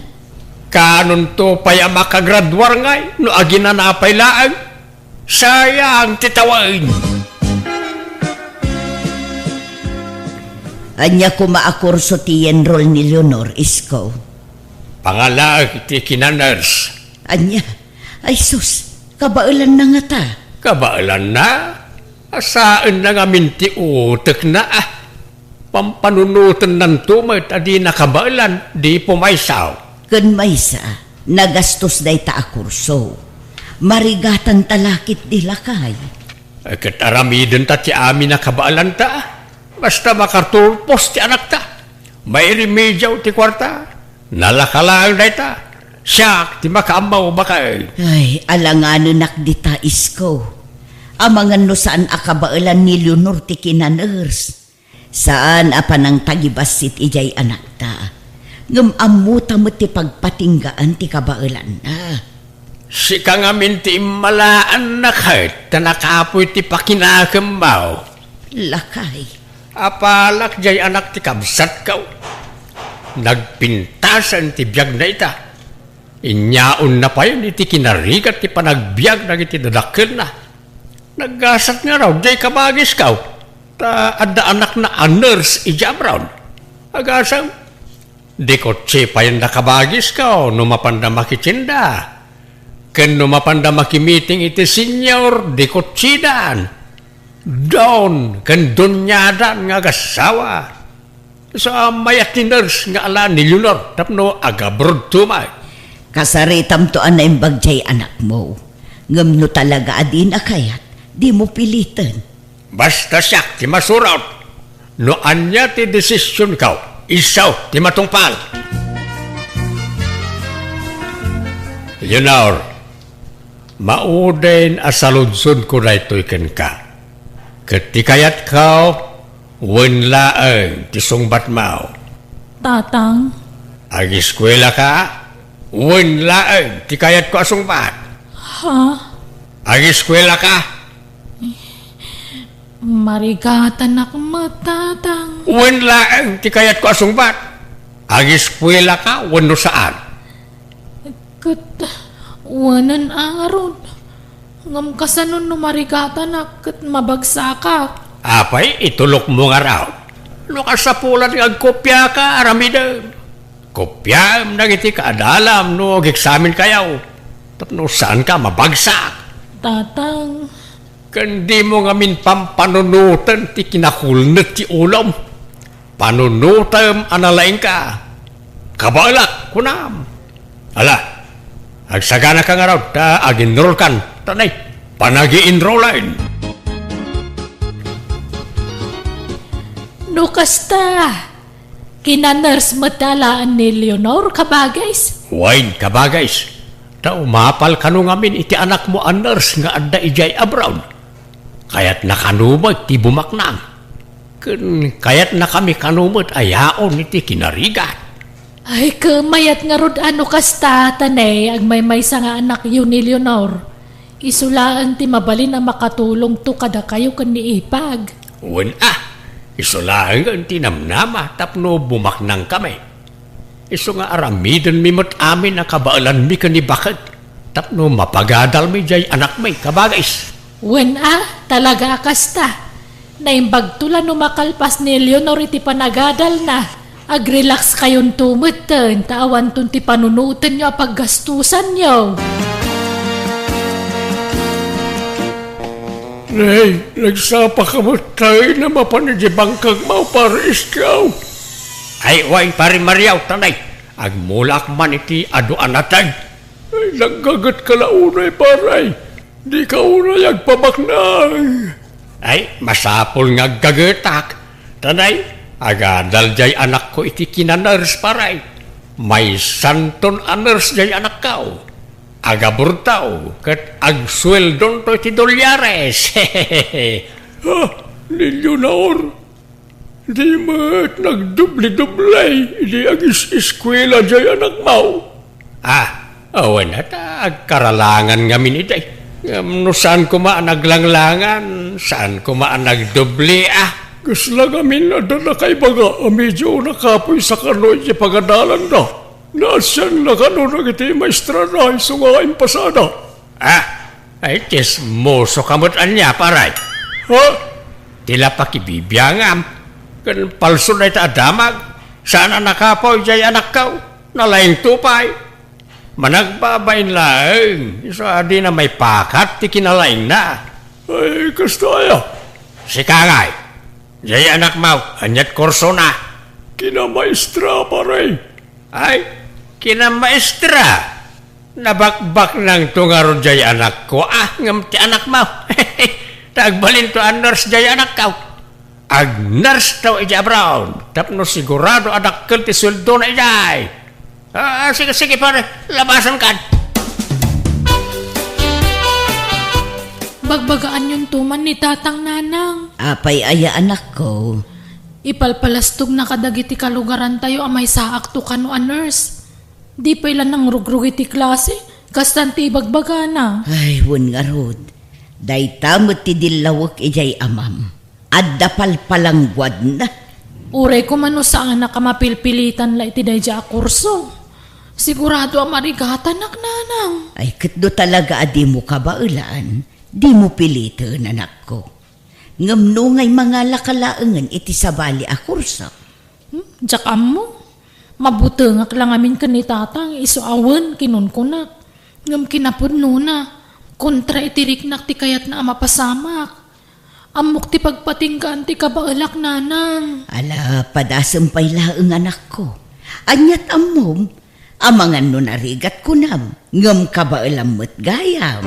Kanon to paya makagradwar ngay, no aginanapay laang. Sayang titawain. Anya ko maakurso ti enroll ni Leonor, isko. Pangalag ti kinaners. Anya, ay sus, kabailan na nga ta. Kabaalan na. Asaan na nga minti utek na Pampanunutan ng tumay adi nakabaalan, di pumaysaw. Kun maysa, nagastos day ta akurso. Marigatan talakit di lakay. Kat aramidin ta ti amin nakabaalan ta. Basta makartulpos ti anak ta. May remedyaw ti kwarta. Nalakalang day ta. Siyak ti makaamaw bakay. Ay, alangano nakdita isko. Amangan no saan akabailan ni Leonor ti kinaners. Saan apanang tagibasit ijay anak ta. Ngam amuta mo ti pagpatinggaan ti kabailan na. Si ka nga minti malaan na kahit na nakapoy ti pakinakamaw. Lakay. Apalak jay anak ti kabsat kaw. Nagpintasan ti biyag na ita. Inyaon na pa yun iti kinarigat ti panagbiag na iti dadakil na. Naggasat nga raw, jay kabagis kaw. Adda anak na nurse ija brown. Agasang, di ko pa yun nakabagis kaw, numapanda makichinda. Ken numapanda makimiting iti senior, di ko dan. Doon, ken dunyadan nga gasawa. Sa mayat ni nurse nga ala ni Leonor, tapno agabrod tumay. Kasaritam to anay bagjay anak mo. Ngam no talaga adin akayat, di mo pilitan. Basta siyak ti masurat. No anya ti desisyon kaw, isaw ti matungpal. Leonor, maudain asaludsod ko na ito'y ken ka. Ketikayat kaw, wenlaeng ti sungbat mao. Tatang, Ag-eskwela ka, wenlaeng ti kayat ko asungbat. ha? Ag-eskwela ka, Marigatan akmat, tatang. wenlaeng ti kayat ko asungbat. Ag-eskwela ka, wenno saan. Kat, wanan aron. Ngam kasanon no marigatan kat mabagsak. Apay, itulok mo nga raw. No kasapulan nga kopya ka, aramidem. Kopya, nagiti ka adalam, no examine kayaw. Tapno saan ka mabagsak. Tatang, Kandi mo nga min pampanunutan ti kinakulnet ti ulam. Panunutam analain ka. Kabalak, kunam. Ala, agsagana ka nga raw, ta ag-enroll kan. Tanay, panagi-enrollain. no kasta. Kinaners matalaan ni Leonor kabagays. Wain kabagays, ta umapal kanu ngamin iti anak mo a nurse nga adda ijay abroad. Kayat nakanumot ti bumaknang. Kayat na kami kanumot ayaon iti kinarigat. Ay, kamayat nga rod ano kasta, tanay, ang may sa nga anak yun ni Leonor. Isulaan ti mabalin na makatulong to kada kayo kan ni Ipag. Wen isulaang ang tinamnama tapno bumaknang kami. Iso nga aramidon mi mo't amin na kabaalan mi kanibakad. Tapno mapagadal mi jay anak may kabagais. Wen talaga kasta. Naimbag tula no makalpas ni Leonor iti panagadal na. Ag-relax kayon tumutan, taawan tun ti panunutan nyo paggastusan nyo. Nay, nagsapa ka mo tayo na mapanidibang kag mau para iskaw. Ay, way pare Mariaw, tanay. Agmulak man iti adu anatag. Ay, naggagat ka launay, paray. Di ka unay agpabaknay. Ay, masapol nga gagatak. Tanay, agadal jay anak ko iti kinaners, paray. May santon aners jay anak kao. Agaburtaw, kat agsweldon to iti dolyares. Ha, ninyo naor. Di mat nagdubli-dublay, di agis-eskwela jay anak mau. Awan na ta, agkaralangan ngamin itay. No saan ko naglangangan, saan ko nagdubli Gasla ngamin na na kay baga, medyo nakapoy sa kanoy si pagadalan na. Nasyan na kano na iti maestra na isungain pasada. Ay tismoso kamutan niya, paray. Ha? Tila pakibibiyangam. Kan palso na ita adamag. Sana nakapoy jay anak kau. Nalaing tupay. Managbabain laing. Isa di na may pakat, ti kinalaing na. Ay, kastaya. Si Kangay. Jay anak mau, anyat korso na. Kinamaestra, paray. Ay, kinamaestra. Nabakbak ng tungaro jay anak ko. Ngam ti anak mau. Tagbalin to ang nurse jay anak kau. Ag nurse tau ija brown. Tapno sigurado anak kel ti sweldo na ijay. Sige pare, labasan kan. Bagbagaan yung tuman ni Tatang Nanang. Apay aya anak ko. Ipalpalastog na kadagiti kalugaran tayo amay saak to kano a nurse. Di pa ilan ng rugrug iti klase, kastan ti ibagbaga na. Ay, wun nga rod. Day tamot ti dilawak ijay amam. Adda palpalangwad na. Uray ko mano saan nakamapilpilitan la iti day a kurso. Sigurado ang marigatan Nanang. Ay, katdo talaga adi mo kabaulaan. Di mo pilitan, anak ko. Ngamno ngay mga lakalaangan iti sabali a kurso. Jakam mo. Mabutengak lang amin ka ni Tatang. Isuawan kinunkunak. Ngam kinapudno na. Kontra itiriknak ti kayat na amapasamak. Amok ti pagpatinggaan ti kabaalak Nanang. Ala, padasampay laang anak ko. Anyat amom, amangan no narigat ko nam. Ngam kabaalam mo't gayam.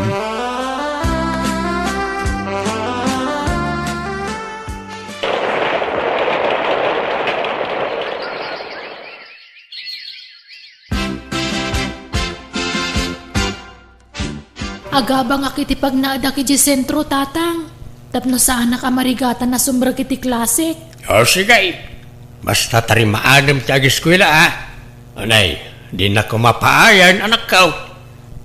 Agabang akiti pag naadak iti sentro Tatang. Tapno saan nakamarigatan na sumbrag iti klase. Sige. Basta tarimaanam ti agiskwela Anay, di na ko mapaayan anak kau.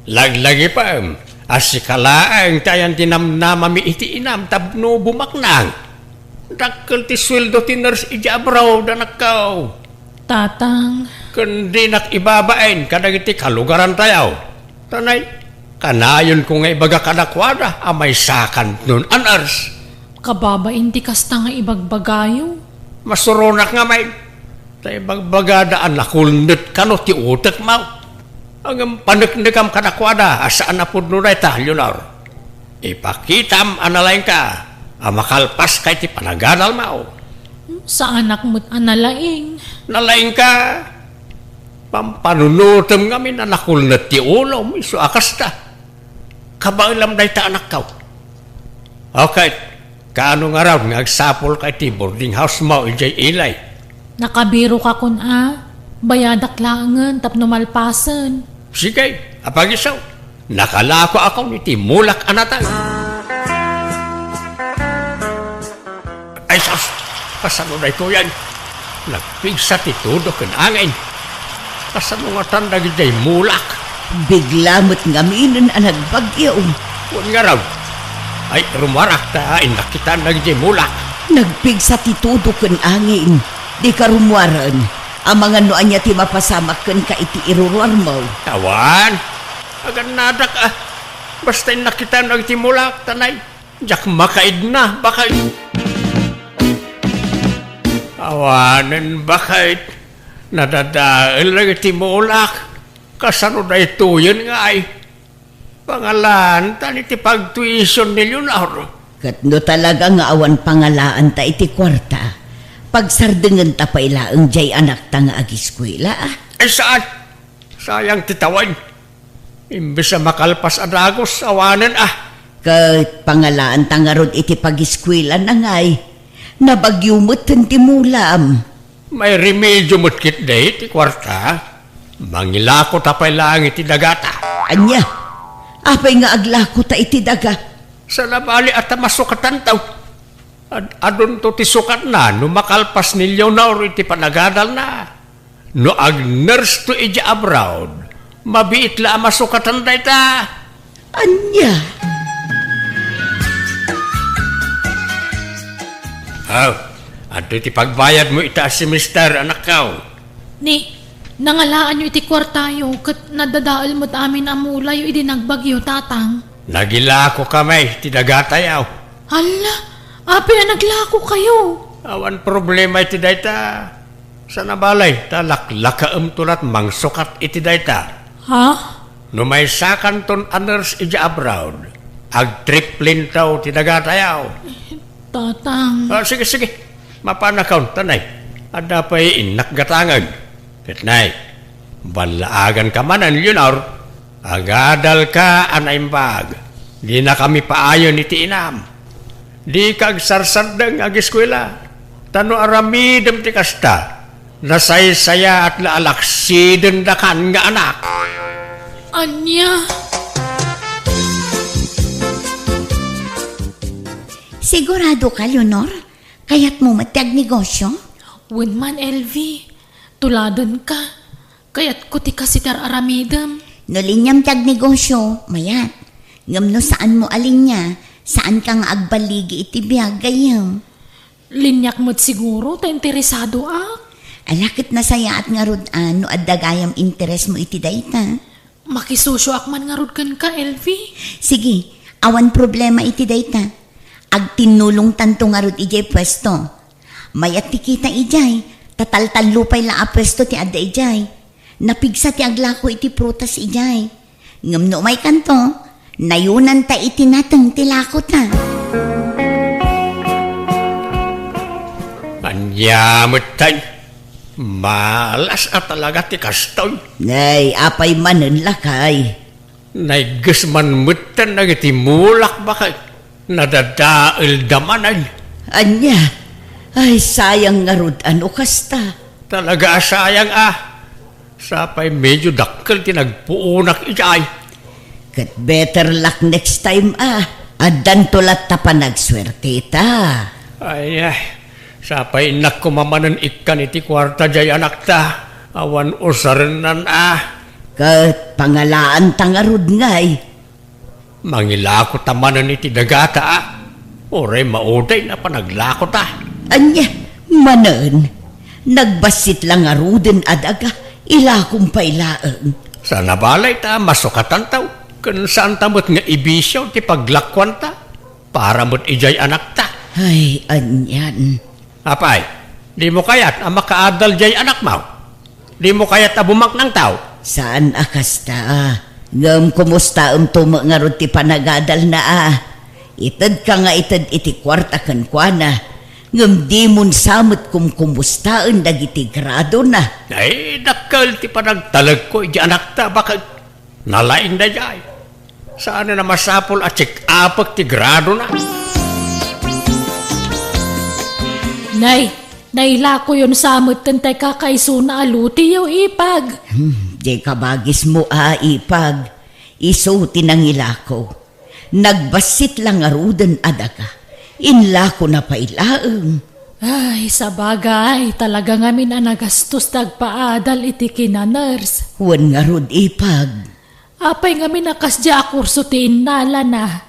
Laglagi pa asikalaang tayan tinamnamami iti inam tabno bumaknang. Dakkel ti sweldo ti nurse ijabraw anak kau. Tatang. Kundi nak ibabain kadagiti kalugaran tayaw. Tanay, kanayon ko nga ibaga kadakwada amay sakan nun anars. Kababain ti kasta nga ibagbagayo. Masuronak nga may tayo bagbagada ang nakulnit ka no ti utak mau. Ang panagnikam kadakwada asaan na po nun ay tahlyonar. Ipakitam analain ka makalpas kay ti panagadal mau. Sa anak mo't analaing. Nalain ka pampanunutam nga min nakulnit ti ulo iso akas ta. Kabailam day ta anak kau. Okay, kaano nga raw nga agsapol kay ti boarding house mo ijay ilay. Nakabiro ka kun bayadak langan tapno malpasan. Sige, apagisaw. Nakalako ako ni ti mulak anatang. Ay sus, kasano na ito yan? Nagpigsa ti tudo ken angin. Kasano nga tanda ijay mulak. Bigla mo't ngaminan ang nagbagyo. Huwag nga raw. Ay, rumarak ta, nakita na ijay mulak. Nagpigsa ti tudo ken angin. Di ka rumwaran. Ang mga noan niya ti mapasamak ken ka iti iruruar mo. Tawan, agan nadak basta nakita na iti mulak, tanay. Jak makaid na, bakay. Awanan, bakay. Nadadaal lang iti mulak. Kasano na ito yun nga ay. Pangalan, tan iti pag-tuition nilyo na. Katno talaga nga awan pangalaan ta iti kwarta. Pagsardengan ta pa ilaang jay anak ta nga agiskwela ah. Ay saan? Sayang titawan. Imbes na makalpas adagos, awanan Kat pangalaan ta nga rod iti pagiskwela na ngay. Nabagyumot ti mulam. May remedyo mutkit day, ti kwarta. Mangilako tapay lang iti dagata. Anya, apay nga aglako ta iti daga. Sa nabali at masukatan taw. Adon to ti sukat na, no makalpas nilyaw na or iti panagadal na. No ag nurse to ija abroad, mabiit la masukatan day ta. Anya, Ato iti pagbayad mo ita si mister, anak kaw. Ni, nangalaan nyo iti kwartayo kat nadadaal mo't amin amulay iti nagbagyo tatang. Nagilako kamay, ti dagatayaw. Hala, api na naglako kayo. Awan problema iti dayta. Sa nabalay, talaklakaam tulat mangsukat iti dayta. Ha? No may sakan ton aners ija abroad, ag triplin taw ti dagatayaw. Tatang. Sige, mapanakaw, tanay. Ada pa'y inakgatangan. Petnay, balaagan ka manan yun or, agadal ka anaimbag. Di na kami paayon iti inam. Di kag sarsardang agiskwela. Tano aramidem ti kasta. Nasaysaya at laalaksiden dakan nga anak. Anya. Sigurado ka, Leonor? Kaya't mo matiag negosyo? Winman LV, tuladan ka. Kaya't kuti ka si tar aramidam. No linyam tiag negosyo, mayat. Ngam no saan mo alinya, saan kang agbaligi iti biyag gayam. Linyak mo't siguro, ta interesado ak. Alakit na saya at nga rudan no adagayam interes mo iti dayta. Makisosyo ak man nga rod kan ka, LV. Sige, awan problema iti dayta. Agtinulong tanto nga rod ijay pwesto. Mayat ti kita ijay, tataltal lupay la a pwesto ti adda ijay. Napigsa ti aglako iti prutas ijay. Ngam no may kanto, nayunan ta iti natang tilako ta. Anyamot tayo. Malas at talaga ti kastoy. nay apay manen lakay. Naigas man mutan na iti mulak bakit nadadail damanay. Anya, ay sayang nga rod ano kasta. Talaga sayang Sapay medyo dakkel ti nagpuunak ijay. Kat better luck next time Adan tulat ta pa nagswerte ta. Ay, sapay inak ko mamanan ikan iti kwarta jay anak ta. Awan usarenan Kat pangalaan ta nga rod ngay. Mangilako tamanan iti dagata Oray mauday na panaglako ta. Anya, manen. Nagbasit lang nga ruden adaga. Ilakom pa ilaang. Sa nabalay ta, masukatan taw. Kung saan tamot nga ibisyaw ti paglakwan ta. Para mo't ijay anak ta. Ay, anyan. Apay, di mo kayat ang makaadal jay anak mo. Di mo kayat abumak ng tao. Saan akasta Ngam kumusta tumo nga rod ti panagadal na Itad ka nga itad iti kwarta kan kwa na. Ngam di mon samot kumustaan dagiti grado na. Ay, dakkel ti panagtalag ko iti anak ta. Bakit nalaing na jay. Saan na masapol at check-up ti grado na. Nay, naila ko yun samot kantay kakaiso na aluti yaw ipag. Di kabagis mo ipag. Iso tinangilako. Nagbasit lang arudan adaga. Inlako na pailaang. Ay, sa bagay, talaga ngamin ang nagastos tagpaadal iti kinaners. Huwan nga rod ipag. Apay ngamin nakasya akurso ti innala na.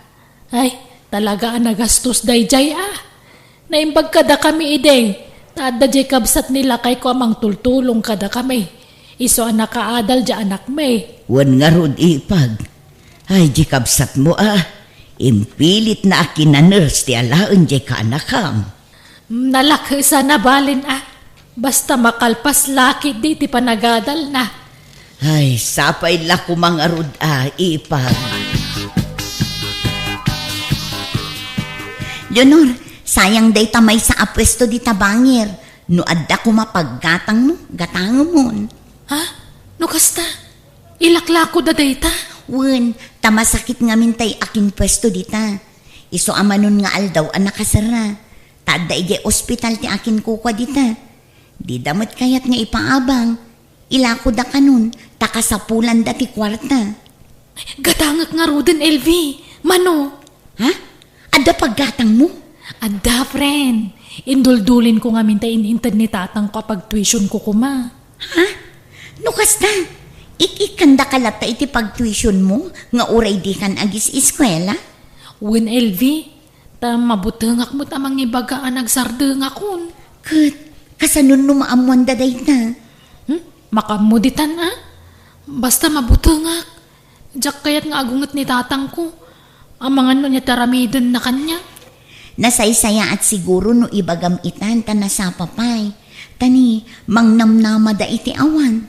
Ay, talaga ang nagastos dayjay Naimbag kada kami ideng. Tada jay kabsat nila kay ko amang tultulong kada kami. Iso ang nakaadal dya anak may. Huwan nga rod ipag. Ay, di kabsat mo Impilit na akin na nurse ti alaan jay ka anakam. Nalaki sa nabalin Basta makalpas laki di ti panagadal na. Ay, sapay lako mga rod ipag. Leonor, sayang day tamay sa apwesto di tabangir. No adda ko mapaggatang mo, gatang mo. Ha? No kasta? Ilaklako da dayta? Wen, tamasakit nga mintay akin pwesto dita. Iso amanon nga aldaw ang nakasara. Tada ige ospital ti akin kukwa dita. Di damat kayat nga ipaabang. Ilako da kanun, takasapulan da ti kwarta. Gatangak nga Roden LV. Mano? Ha? Ada paggatang mo? Adda, friend. Induldulin ko nga mintay inintad ni tatang kapag tuition ko kuma. Ha? No kasta? Ikikanda kalata iti pag-tuition mo nga uray di kan agis eskwela? Wen LV, ta mabutengak mo tamang ibagaan nagsardeng akon. Kat, kasanun no maamuan daday na. Makamuditan Basta mabutengak. Diyak kayat nga agungat ni tatang ko. Amangan no niya taramidon na kanya. Nasaysaya at siguro no ibagam itan ta nasapapay. Tani, mangnamnama da iti awan.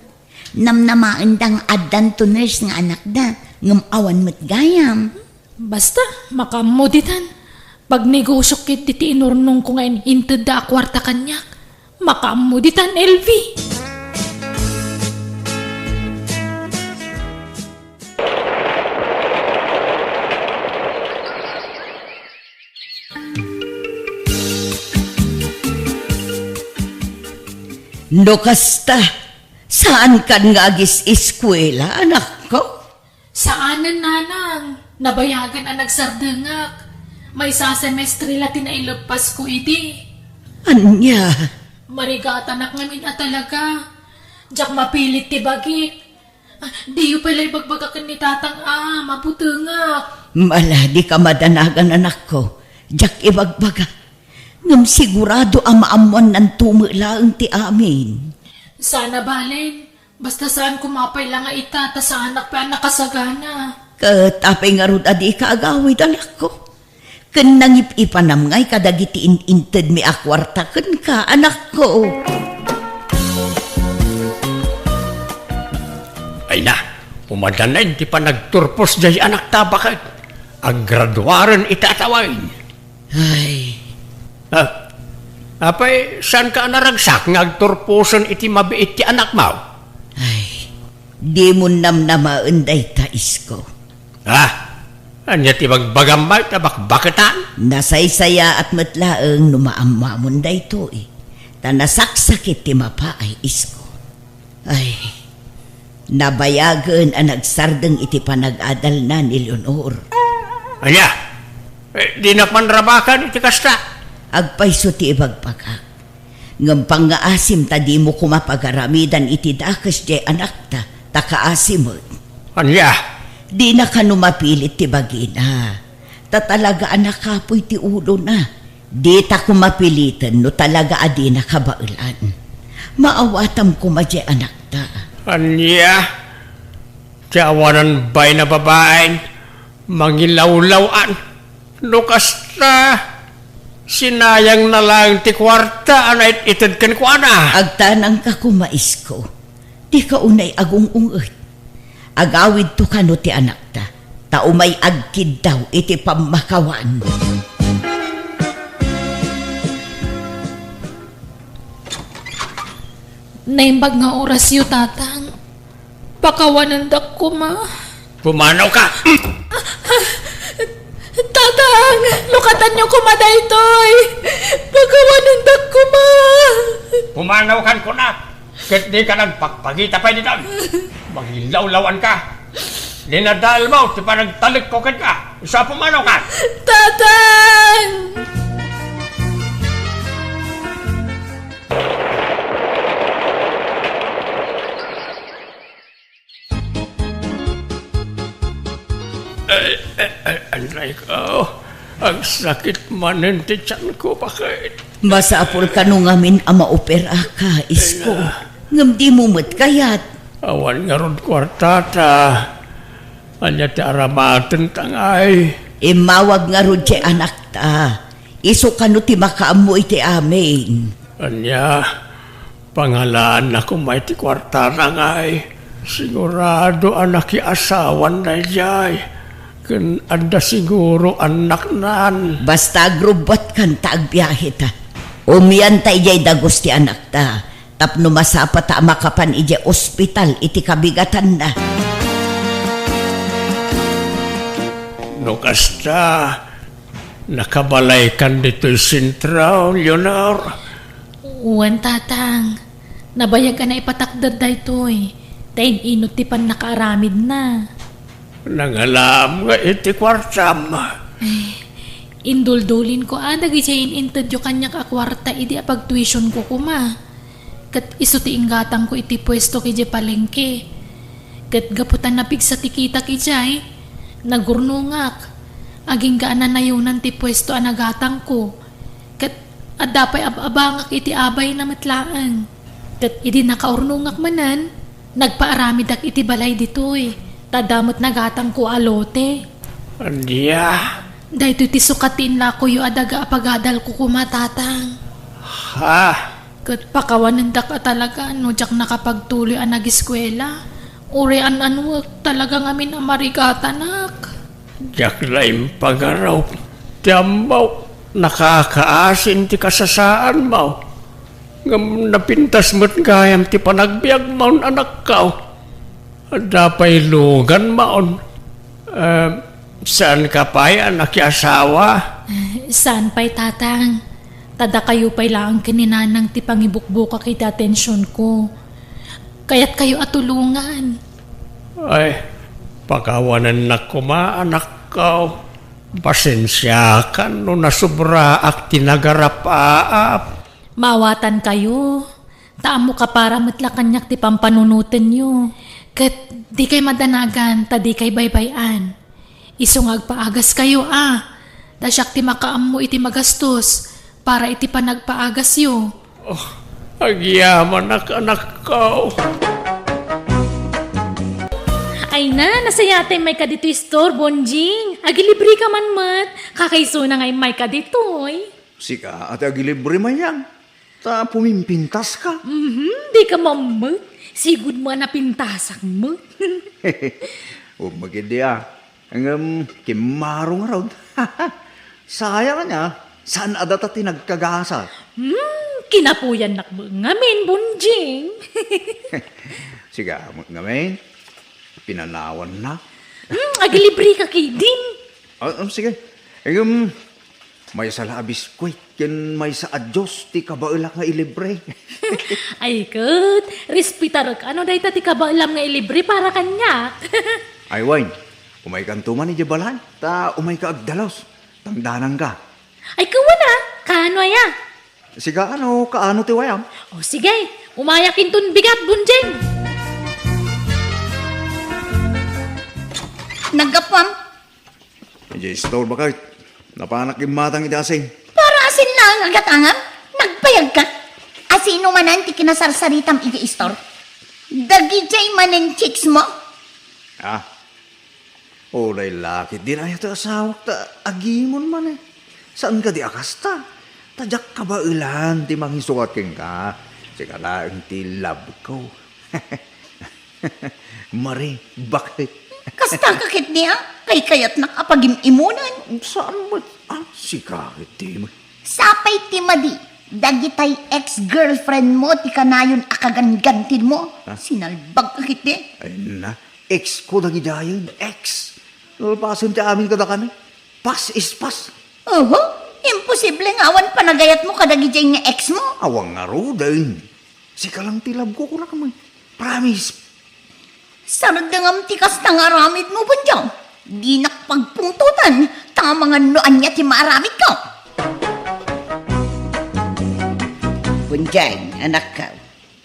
Namnamaan dang addan to nurse nga anak da. Ngam awan mo't gayam. Basta, makamuditan. Pag negosyo kit titi inurnong ko ngayon inted da akwarta kanyak. Makamuditan, LV. No kasta, saan kan nga agis eskwela, anak ko? Saanan nanang? Nabayagan ang nagsardengak. May sa semestre latin na ilagpas ko iti. Anya, Marigata anak ngamin talaga. Diyak mapilit ti bagik. Di yu pala ibagbagakan ni tatang mabutengak. maladi ka madanagan anak ko. Jak ibagbaga. Ngam sigurado ang maamuan ng tumulaang ti amin. Sana balen. Basta saan kumapay lang nga itata sa anak pa nakasagana. Katapay nga rod adi ka agawid anak ko. Ken nangip-ipanam ngay kadagiti inted mi akwarta ken ka anak ko. Ay na, umadan na hindi pa nagturpos jay anak tabakag. Ang graduaran itataway. Ay, Apay, saan ka naragsak nga agturposan iti mabiit ti anak mo? di mo namnamaan day tais ko. Anya ti bagbagamay tabakbaketan? Nasaysaya at matlaeng numaamamon day to Tanasaksakit ti mapaay isko. Ay, nabayagan ang nagsardeng iti panag-adal na ni Leonor. Anya, di na panrabakan iti kasta. Agpayso ti ibagpagak. Ngam pangaasim ta di mo kumapagaramidan iti dakas di anak ta, takaasim mo. Anya, Di na ka numapilit ti bagina. Ta talaga anak kapoy ti ulo na. Di ta kumapilitan no talaga adi na kabailan. Maawatam kumadya anak ta. anya, tiyawanan bay na babaeng, mangilawlawan, nukasta, sinayang na lang ti kwarta, anay itad kan ko ana. Agtanang ka kumais ko. Di ka unay agong unget. Agawid to ka no ti anak ta. Tao may agkid daw iti pamakawan. Naimbag nga oras yu tatang. Pakawanan dak ko ma. Pumanaw ka! Tatang, lukatan niyo kumaday toy. Pakawanan dak ko ma. Pumanaw kan ko na! Kat di ka nagpagpagita pa dito. Magilawlawan ka. Linadal mo, ti pa nagtalik ko ka. Isa pumanaw ka! Tatang! Anray ko, ang sakit manin ti tiyan ko, bakit? Masapol ka nung amin ang maopera ka, isko. Ngam di mo mat kayat. Awan nga ron kwartata. Anya ti aramaten tangay. Imawag nga ron ti anak ta. Iso ka no ti makaamu iti amin. Anya, pangalaan na kumay ti kwartata ngay. Sigurado anak ki asawan na jay. Kan anda siguro anak nan. Basta agrobot kan taagbiyahe ta. Umiyan ta ijay dagos ti anak ta. Tapno masapa ta makapan ijay ospital iti kabigatan na. No kasta, nakabalay kan dito'y sentral, Leonor. Uwan tatang, nabayag ka na ipatakdad da ito'y. Tayin inot ti pan nakaaramid na. Nangalam nga iti kwartam. Induldulin ko adag isayin intadyo kanya ka kwarta idi apag-tuition ko kuma. Kat iso ti inggatang ko iti pwesto kay palengke. Kat gaputan na pigsa ti kita kijay. Nagurnungak. Aging gaanan na yunan ti pwesto anagatang ko. Kat adapay ababangak iti abay na matlaan. Kat idi nakaurnungak manan. Nagpaaramidak iti balay ditoy. Tadamot nagatang ko alote. Andiya. Dahito iti sukatin la ko yu adaga apagadal ko kumatatang. Ha? Kat pakawanan da ka talaga no jak nakapagtuloy ang nag-eskwela. Uri anwag talaga ngamin ang marigatanak. Diyak laing pagaraw. Tiambaw, nakakaasin ti kasasaan mo. Ngam napintas mo't gayam ti panagbiag maun anak kao. Dapay lugan maun. Saan ka pa'y anak asawa? Saan pa'y tatang? Tada kayo pa'y lang kininanang ti pangibukbuka kiti atensyon ko. Kaya't kayo atulungan. Ay, pagawanan na kuma anak kao. Pasensya ka no nasubra ak tinagarapaap. Mawatan kayo. Taamo ka para matlakanyak ti pampanunutan nyo. Kat di kay madanagan, tadi kay baybayan. Isong agpaagas kayo Dasyak ti makaam mo iti magastos para iti panagpaagas yo. Agyaman anak kao. Ay na, nasayate may kadito store, Bonjing. Agilibre ka man mat. Kakaiso na ngay may kaditoy. Sika at agilibre man yan. Ta pumimpintas ka. Di ka mamut. Sigud mo na pintasak mo. Magindi Ang kimarong raw. Sayang niya. Saan adata tinagkagasa? Kinapuyan nakbo ngamin, Bonjing. Siga, ngamin. Pinanawan na. Agilibre ka kidin. Sige. May sa labis ko. Yan may sa adyos. Ti kabailak nga ilibre. Ay kat, respitar ka. Ano dahi ti kabaalam nga ilibre para kanya? Ay, Wayne. Umay ka tuman ni Jabalan. Ta umay ka agdalos. Tangdanan ka. Ay kawan kaano aya? Siga, kaano ti wayam? O sige, umayakin tun bigat, Bonjing. Nagapam, Hindi, store ba kayo? Napanak yung matang idasing. para asin lang agatangan. Nagpayag ka. Asino manan ti kinasarsaritam iti istor. Dagijay manen chicks mo. Olay lakit din ay ito asawak ta agimon man Saan ka di akasta? Tadyak ka ba ilan ti manghisukat king ka? Sika laing ti love ko. Mari, bakit? Kasta kakit niya, kay kayat nakapag-imunan. Saan mo? Sikakit ti mo. Sapay ti madi, dagitay ex-girlfriend mo, ti kanayon akagangantin mo. Sinalbag kakit ni. Ay na, ex ko na gidayon, ex. Nalpasan ti amin kada kami. Pas is pas. Imposible nga awan panagayat mo kadagijay nga ex mo. Awang nga ro din. Sika lang ti love ko kuna kamay. Promise. Sardangam ti kasta nga aramid mo bunjaw. Di nakpagpungtutan, tanga mga noan niya ti maaramid ko. Punjay, anak ka.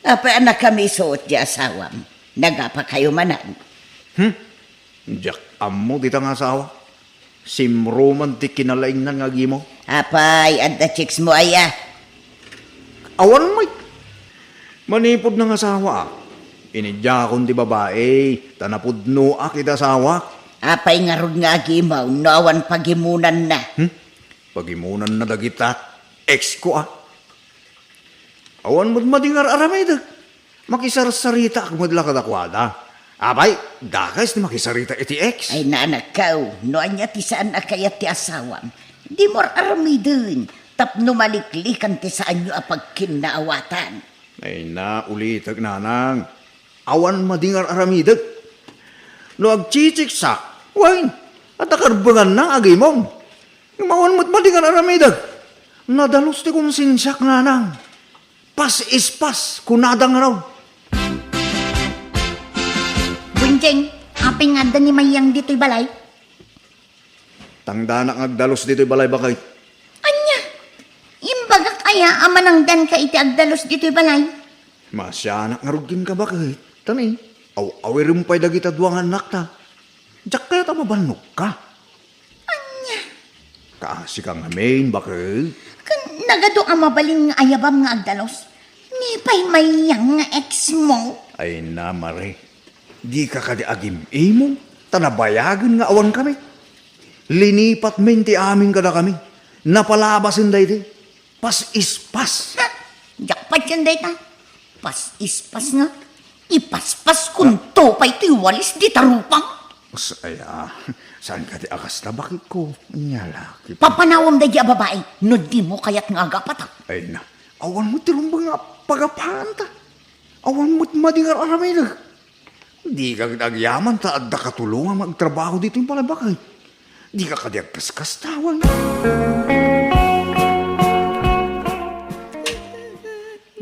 Apa anak kami suot di asawam. Nagapa kayo manan. Diyak amo dita nga asawa. Simroman ti kinalaing na nga gimo. Apay, at the chicks mo aya. Awan mo. Manipod ng asawa. Inidya akong di babae. Tanapudno akit asawa. Apay nga rod nga agimaw, nawan pagimunan na. Pagimunan na dagita. Ex ko Awan mo't madingar aramay Makisarsarita ak madla kadakwada. Abay, dakas ni makisarita iti ex. Ay naanak ka, noan niya ti saan akayat ti asawam. Di mo aramidin. Tapno maliklikan ti saan nyo apag kinaawatan. Ay na, ulitag nanang. Awan madingar aramidag. No agchichiksak, wain, at akarbangan na agay mong. Yung mawan mo't madingar aramidag. Nadalos ti konsensyak nanang. Pas is pas, kunadang raw. Bunjeng, aping nga ni mayang dito'y balay. Tangda na agdalos dito'y balay bakay. Anya, imbaga kaya amanang dan ka iti agdalos dito'y balay. Masyanak nga rugin ka bakay. Tani, awirin pa'y dagita duwang anak ta. Diyak kaya ta mabanok ka. Anya, Kaasi ka nga main bakay. kan nagado ang mabalin nga ayabam nga agdalos. Ni pa'y mayang nga ex mo. Ay na, Mare. Di ka kadi agim imong. Tanabayagan nga awan kami. Linipat men ti amin kada kami. Napalabasin day ti. Pas is pas. Ha, jakpat yan day ta. Pas ispas nga. Ipaspas kung to pa'y tiwalis di tarupang. Saya, saan ka ti akas na bakit ko? Nyala. Papanawam day di a babae. No di mo kaya't nga agapatak. Ay na, awan mo tirumbang nga pagapahan ta. Awan mo't madingar aramay na. Di ka agyaman ta at katulungan magtrabaho dito yung palabakay. Di ka kadi agkaskas tawan.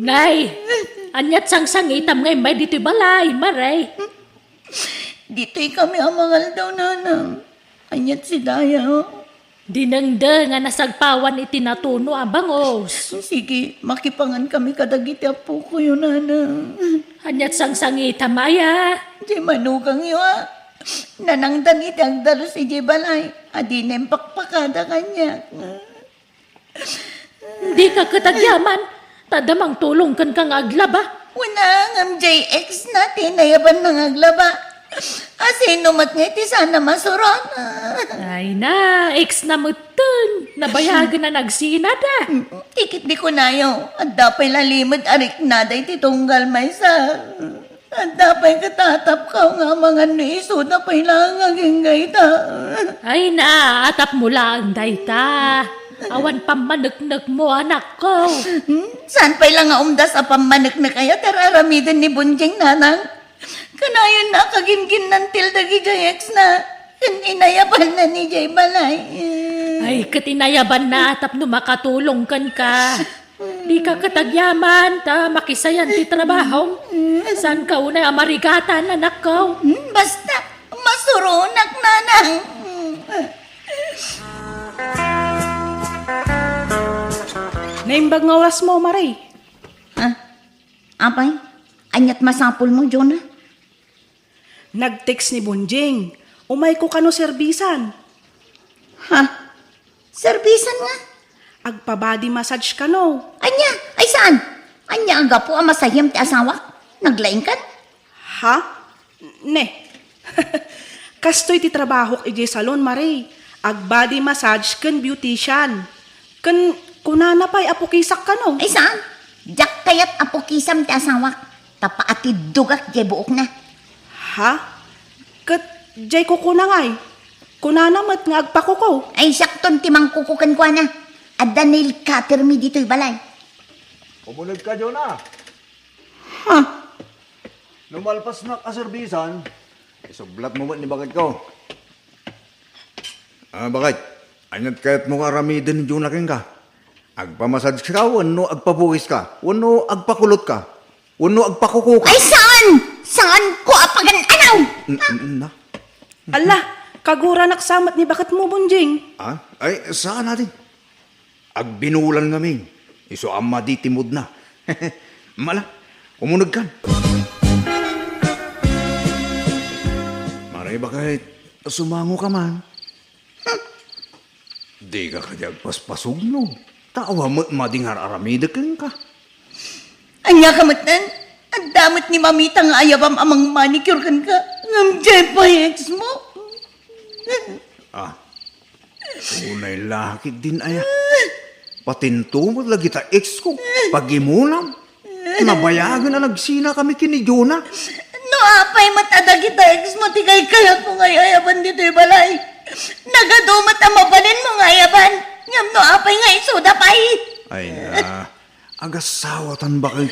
Nay, anyat sang-sangitam ngay may dito'y balay, maray. Dito'y kami amangal daw nanang. Anyat si Daya. Dinengde nga nasagpawan iti natuno ang bangos. Sige, makipangan kami kadagiti apo ko yun nanang. Anyat sang-sangitam aya. Di manugang yo ah. Nanangdan iti agdalo si Di Balay. Adi nempakpakada kanya. Di ka katagyaman. Tadamang tulong kan kang aglaba. Wala ang JX natin nayaban ng aglaba. Asino mat nga iti sana masuron. Ay na, ex na mutun. Nabayagan na nagsinada. Tikit di ko nayo. At dapay lalimod arik nada iti tunggal may sa. At dapay katatap ka nga mga niso na pailangaging gaita. Ay na, atap mo lang dayta. Awan pamanagnag mo anak ko. Saan pa'y lang nga umdas a pamanak na kaya tararamidan ni Bunjing nanang? Kanayon na kagimgin ng tildagi JX na. Inayaban na ni Jay Balay. Ay, katinayaban na atap no makatulong kan ka. Di ka katagyaman, ta makisayan ti trabaho. Saan ka unay amarigatan, anak ko? Basta, masurunak nanang. Naimbag nga oras mo, Maray. Ha? Apay? Anyat masapul mo, Jonah? Nag-text ni Bunjing. Umay ko kano serbisan. Ha? Servisan nga? Agpa-body massage kano. Anya? Ay saan? Anya aga po ang masayam ti asawa? Naglaing kan? Ha? Ne. Kastoy ti trabaho iji salon, Maray. Ag-body massage ken beautician. Ken kunana pa'y apukisak kano. Ay saan? Jak kayat apo kisam ti asawa. Tapaati dugak jay buok na. Ha? Kat jay kukuna nga'y. Kunana mat nga agpakuko. Ay sakton ti mangkukukan kwa na. Adda nail cutter mi dito'y balay. Pumunod ka, Jonah. Ha? Numalpas na kaserbisan, isublat mo ba ni bakit ko? Bakit? Anyat kaya't mo karamidan ni Jonah keng ka. Agpamassage ka, wano agpabuhis ka, wano agpakulot ka, wano agpakuko ka. Ay saan? Saan ko apagan anaw? Na? Ala, kagura naksamat ni bakit mo, Bunjing. Ay, saan natin? Agbinulan kami. Iso ama di timod na. Mala, umunag ka. Maray bakit sumango ka man? Di ka kaya paspasog no. Tawa mo't madingar aramida ka. Anya kamatan? Ang damot ni mamita nga ayabam amang manicure kan ka. Ngam jay pa ex mo. Unay lakit din aya. Patintumod lagi ta ex ko. Pagimulam. Nabayagan na nagsina kami kini Jonah. No apay matadag kita ex mo tigay kayat mo nga ayaban dito balay. Nagadumat ang mabalin mo nga ayaban. Ngam no apay nga isuda pay. Ay na, agasawatan ba kayo?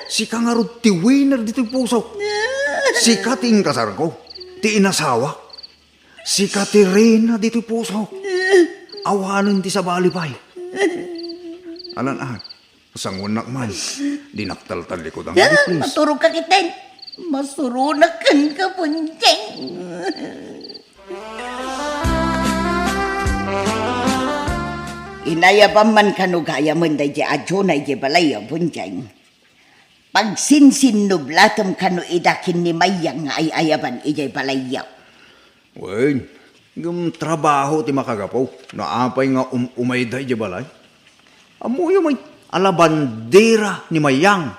Si ka nga ro ti winner dito puso. Si ka ting kasar ko, ti inasawa. Si ka ti reyna dito puso. Awanan ti sa balipay. Alan sangunak man, dinaktaltan likod ang please. Maturog ka kiten. Masurunakan ka punjeng. Inayaban man kanugaya mo na di adyo na di balay punjeng. Pag sinsinublatam kanu idakin ni mayang ay ayaban ijay balayaw. Wen, yung trabaho ti makagapaw, naapay nga umayday di balay. Amuyo may alabandera ni Mayang,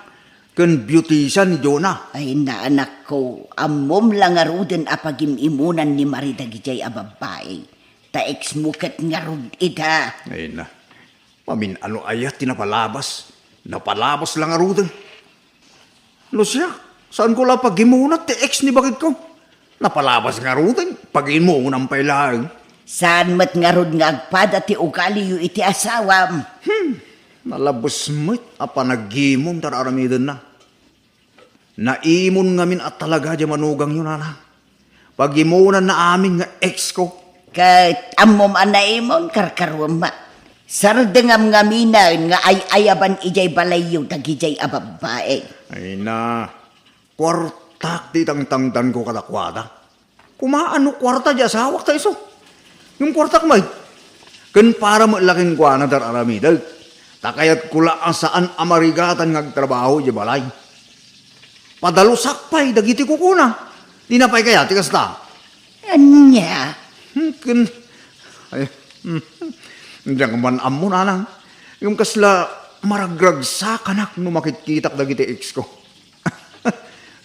ken beautician ni Jonah. Ay naanak ko, amom lang aruden apagim imunan ni Marida gijay ababay. Ta eksmuket nga rud ida. Ay na, mamin ano ayat tinapalabas. Napalabas lang aruden. Lucia, saan ko lang pagimunat ti ex ni bakit ko? Napalabas nga aruden, pagimunang pailaang. Saan mat nga rud nga agpada ti ugali yu iti asawam. Nalabos mo't apa nagimon tararamidan na. Naimon ngamin at talaga di manugang yun, ana. Pagimunan na amin nga ex ko. Kat amom anaimon karkarwam ma. Sardengam nga minan nga ay ayaban ijay balayo tagijay ababae. Ay na, kwartak di tangtangtan ko kadakwada. Kumaano kwarta di asawak tayo so. Yung kwartak may, kan para malaking kwa na tararamidan. Takayat kula ang saan amarigatan ngagtrabaho di balay. Padalusak pa'y dagiti ko kuna. Di na pa'y kaya, tikas ta. Anya? Diyan ka man amo nanang. Yung kasla maragrag sa kanak no makitkitak dagiti ex ko.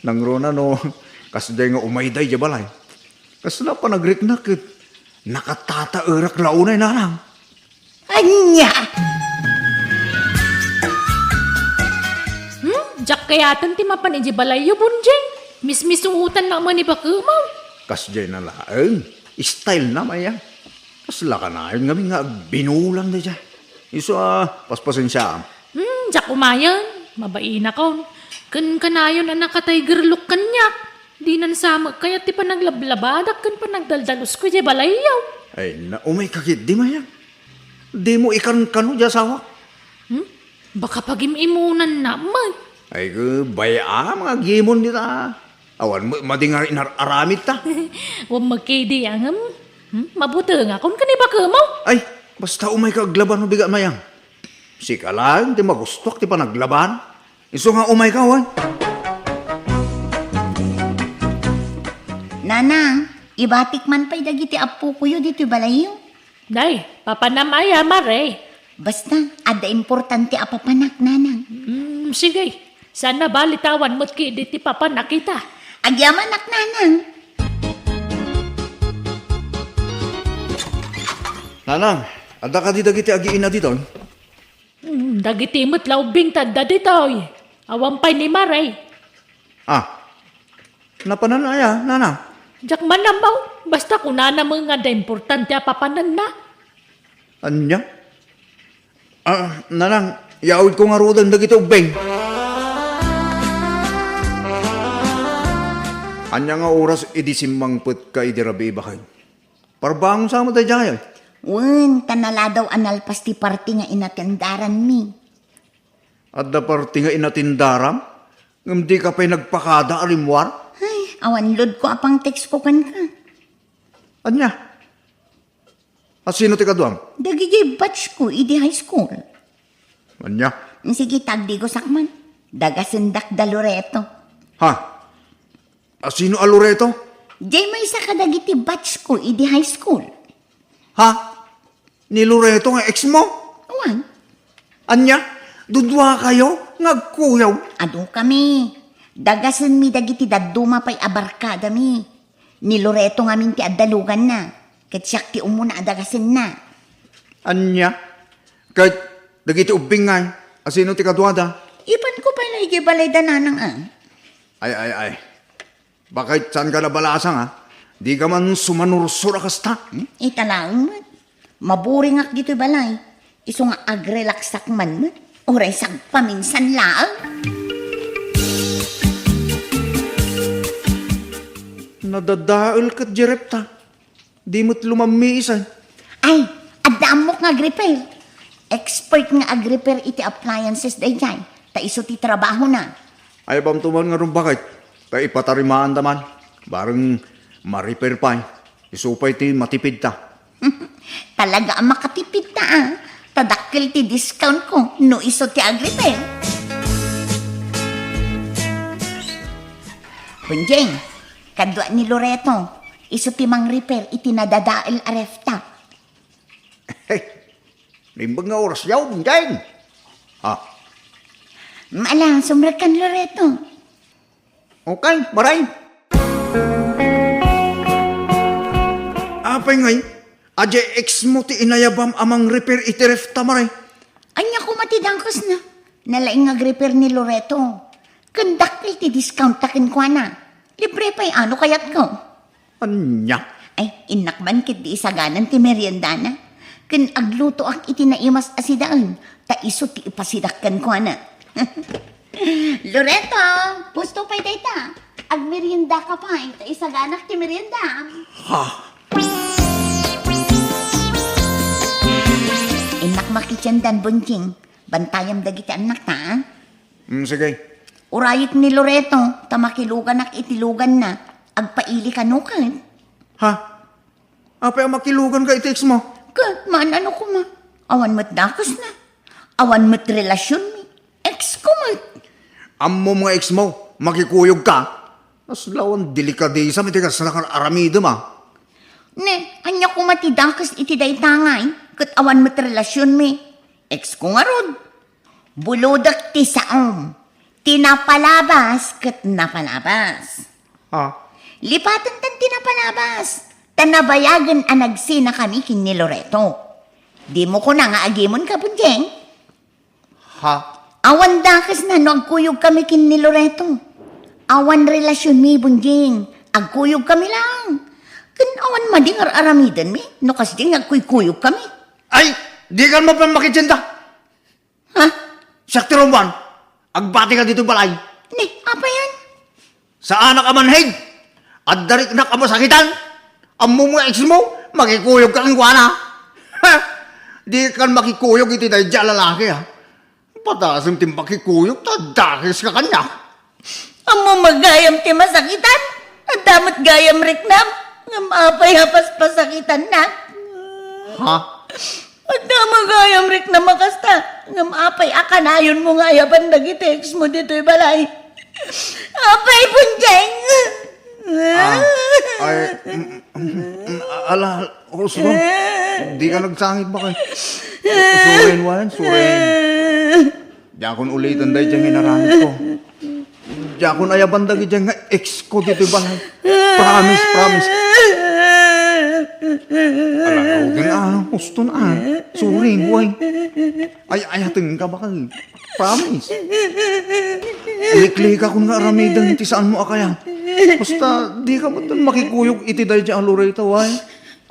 Nangrona no, kasday nga umayday di balay. Kasla pa nagriknakit. Nakatata erak launay nanang. Anya? Jak kayatan ti mapan iji balayo bunjeng. Mismisuutan na man ni bakumaw. Kasday na laeng. Style na maya. Kasla ka na yun nga binulan da dyan. Iso paspasin siya. Jak umayan. Mabaina ko. Kan kanayon na nakatiger look kanyak. Di nan sama kaya ti pa naglablabadak kan pa nagdaldalos ko iji balayo. Ay na umay kakit di maya. Di mo ikan kanu dyan sawa. Baka pagimimunan na man. Ay baya mga gimon dita. Awan mo madingar inaramit ta. Huwag magkidi ang mabuti nga kung kaniba ka mo. Ay, basta umay ka aglaban mo bigat mayang. Si kalang ti magustok ti pa naglaban. Iso nga umay ka wan. Nanang, ibatik man pa'y dagiti apo ko yu dito balayo. Day, papanamaya mare. Basta, ada importante apapanak, nanang. Sige, sana balitawan mo't kidi ti papa nakita. Agyaman nak, nanang. Nanang, ada ka di dagiti agiin na dito. Dagiti mo't laubing tanda ditoy. Awampay ni mare. Napananaya, nanang. Jak manamaw, basta kunana mga da importante apapanan na. Anya? Nanang, yaawid ko nga rodan dagiti ubeng. Anya nga oras idisimmang put ka idirabi bakay. Parbangon sa mo tayo dyan. Wen, tanala daw analpas ti party nga inatendaran mi. At da parti nga inatindaram, ngam di ka pa'y nagpakada alimwar. Ay, awan lod ko apang text ko kan ka. Anya? At sino ti kaduam? Dagijay batch ko, idi high school. Anya? Sige, tagdi ko sakman. Dagasendak da Loreto. Ha? At sino alureto? Jay may isa ka dagiti batch ko, idi high school. Ha? Ni Loreto nga ex mo? Awan, Anya? Dudwa kayo? Ngagkuyaw? ado kami. Dagasen mi dagiti daduma pa'y abarkada mi. Ni Loreto nga min ti addalugan na. Kat siyak ti umuna adagasen na. Anya? Kahit dagiti ubing nga. At sino ti kadwada? Ipan ko pala igibalay da nanang Ay. Bakit saan ka nabalasang ha? Di ka man sumanursura kasta? Italaang man. Maburing ak dito'y balay. Iso nga agrelaksak man mo. Oray sag paminsan laang. Nadadaal kat Jerepta. Di mo't lumamiisan. Ay, adamok nga agrepair. Expert nga agrepair iti appliances day jay. Ta iso ti trabaho na. Ay bam tuman nga rin bakit? Kaya ipatarimaan taman. Barang ma-repair pa. Isupay ti matipid ta. Talaga ang makatipid ta ah. Tadakil ti discount ko no iso ti agrepair. Punjeng, kadwa ni Loreto. Iso ti mang repair iti nadadael arefta. Limbag nga oras yaw, bunjeng. Ha? Maala, sumrag kan Loreto. Okay, maray. Apay ngay, adya ex mo ti inayabam amang repair itiref tamaray. Anya ko matidangkos na. Nalaing agrepair ni Loreto. Kandakil ti discount takin kwa na. Libre pa'y ano kayat ko. Anya? Ay, inakman kit di isaganan ti merienda na. Kan agluto ak iti naimas asidaan. Ta iso ti ipasidakkan kwa na. Loreto, pusto pa'y dayta. Ag merienda ka pa, ta isaganak ti merienda. Ha? Inak makityandan bunting. Bantayam dagiti anak ta. Sige. Urayit ni Loreto, tamakilugan ak itilugan na. Agpaili ka nukan. Ha? Apay ang makilugan ka iti ex mo? Kat, ano ko ma? Awan mo't dakos na. Awan mo't relasyon mi. Ex ko mo't. Ammo mga ex mo, makikuyog ka. Aslawan delikadesa, miti ka sa nakararamido ma. Ne, anya ko matidangkas iti daytangay. Kat awan mo't relasyon mi. Ex ko nga rod. Bulodak ti saom. Tinapalabas kat napalabas. Ha? Lipatan tan tinapalabas. Tanabayagan anagsi na kami kin ni Loreto. Di mo ko na nga agimon ka, Punjeng. Ha? Awan dakas na no agkuyog kami kin ni Loreto. Awan relasyon mi, Punjeng. Agkuyog kami lang. Kan awan mading aramidan mi. No kas ding agkuykuyog kami. Ay! Di ka mo pa makitsinta! Ha? Sakti Romban! Agbati ka dito balay! Ne, apa yan? Sa anak amanhig! At darik na kamasakitan! Ammo mga ex mo, makikuyog ka ng kuwana! Ha! Di ka makikuyog iti dahil dyan lalaki ha! Patasim tim makikuyog, tadakis ka kanya! Amo magayam ti masakitan? At damat gayam riknam? Ngam apay hapas pasakitan na? Ha? At magayam riknam makasta? Ngam apay akanayon mo nga yaban nagitex mo dito'y balay. Apay punjeng! Ay, ala, Rosro, di ka nagsangit ba kayo? Surin wan, surin. Diyan kun ulitin dahil dyan inaramit ko. Diyan kun ayaban dahil dyan nga ex ko dito balay. Promise, promise. Ala, huwag ano, gusto na. Surin, wan. Ay, ayatin ka ba kayo? Promise. Likli ka kung nga aramidang iti saan mo akaya. Basta di ka ba doon makikuyog iti dahil dyan alureta, why?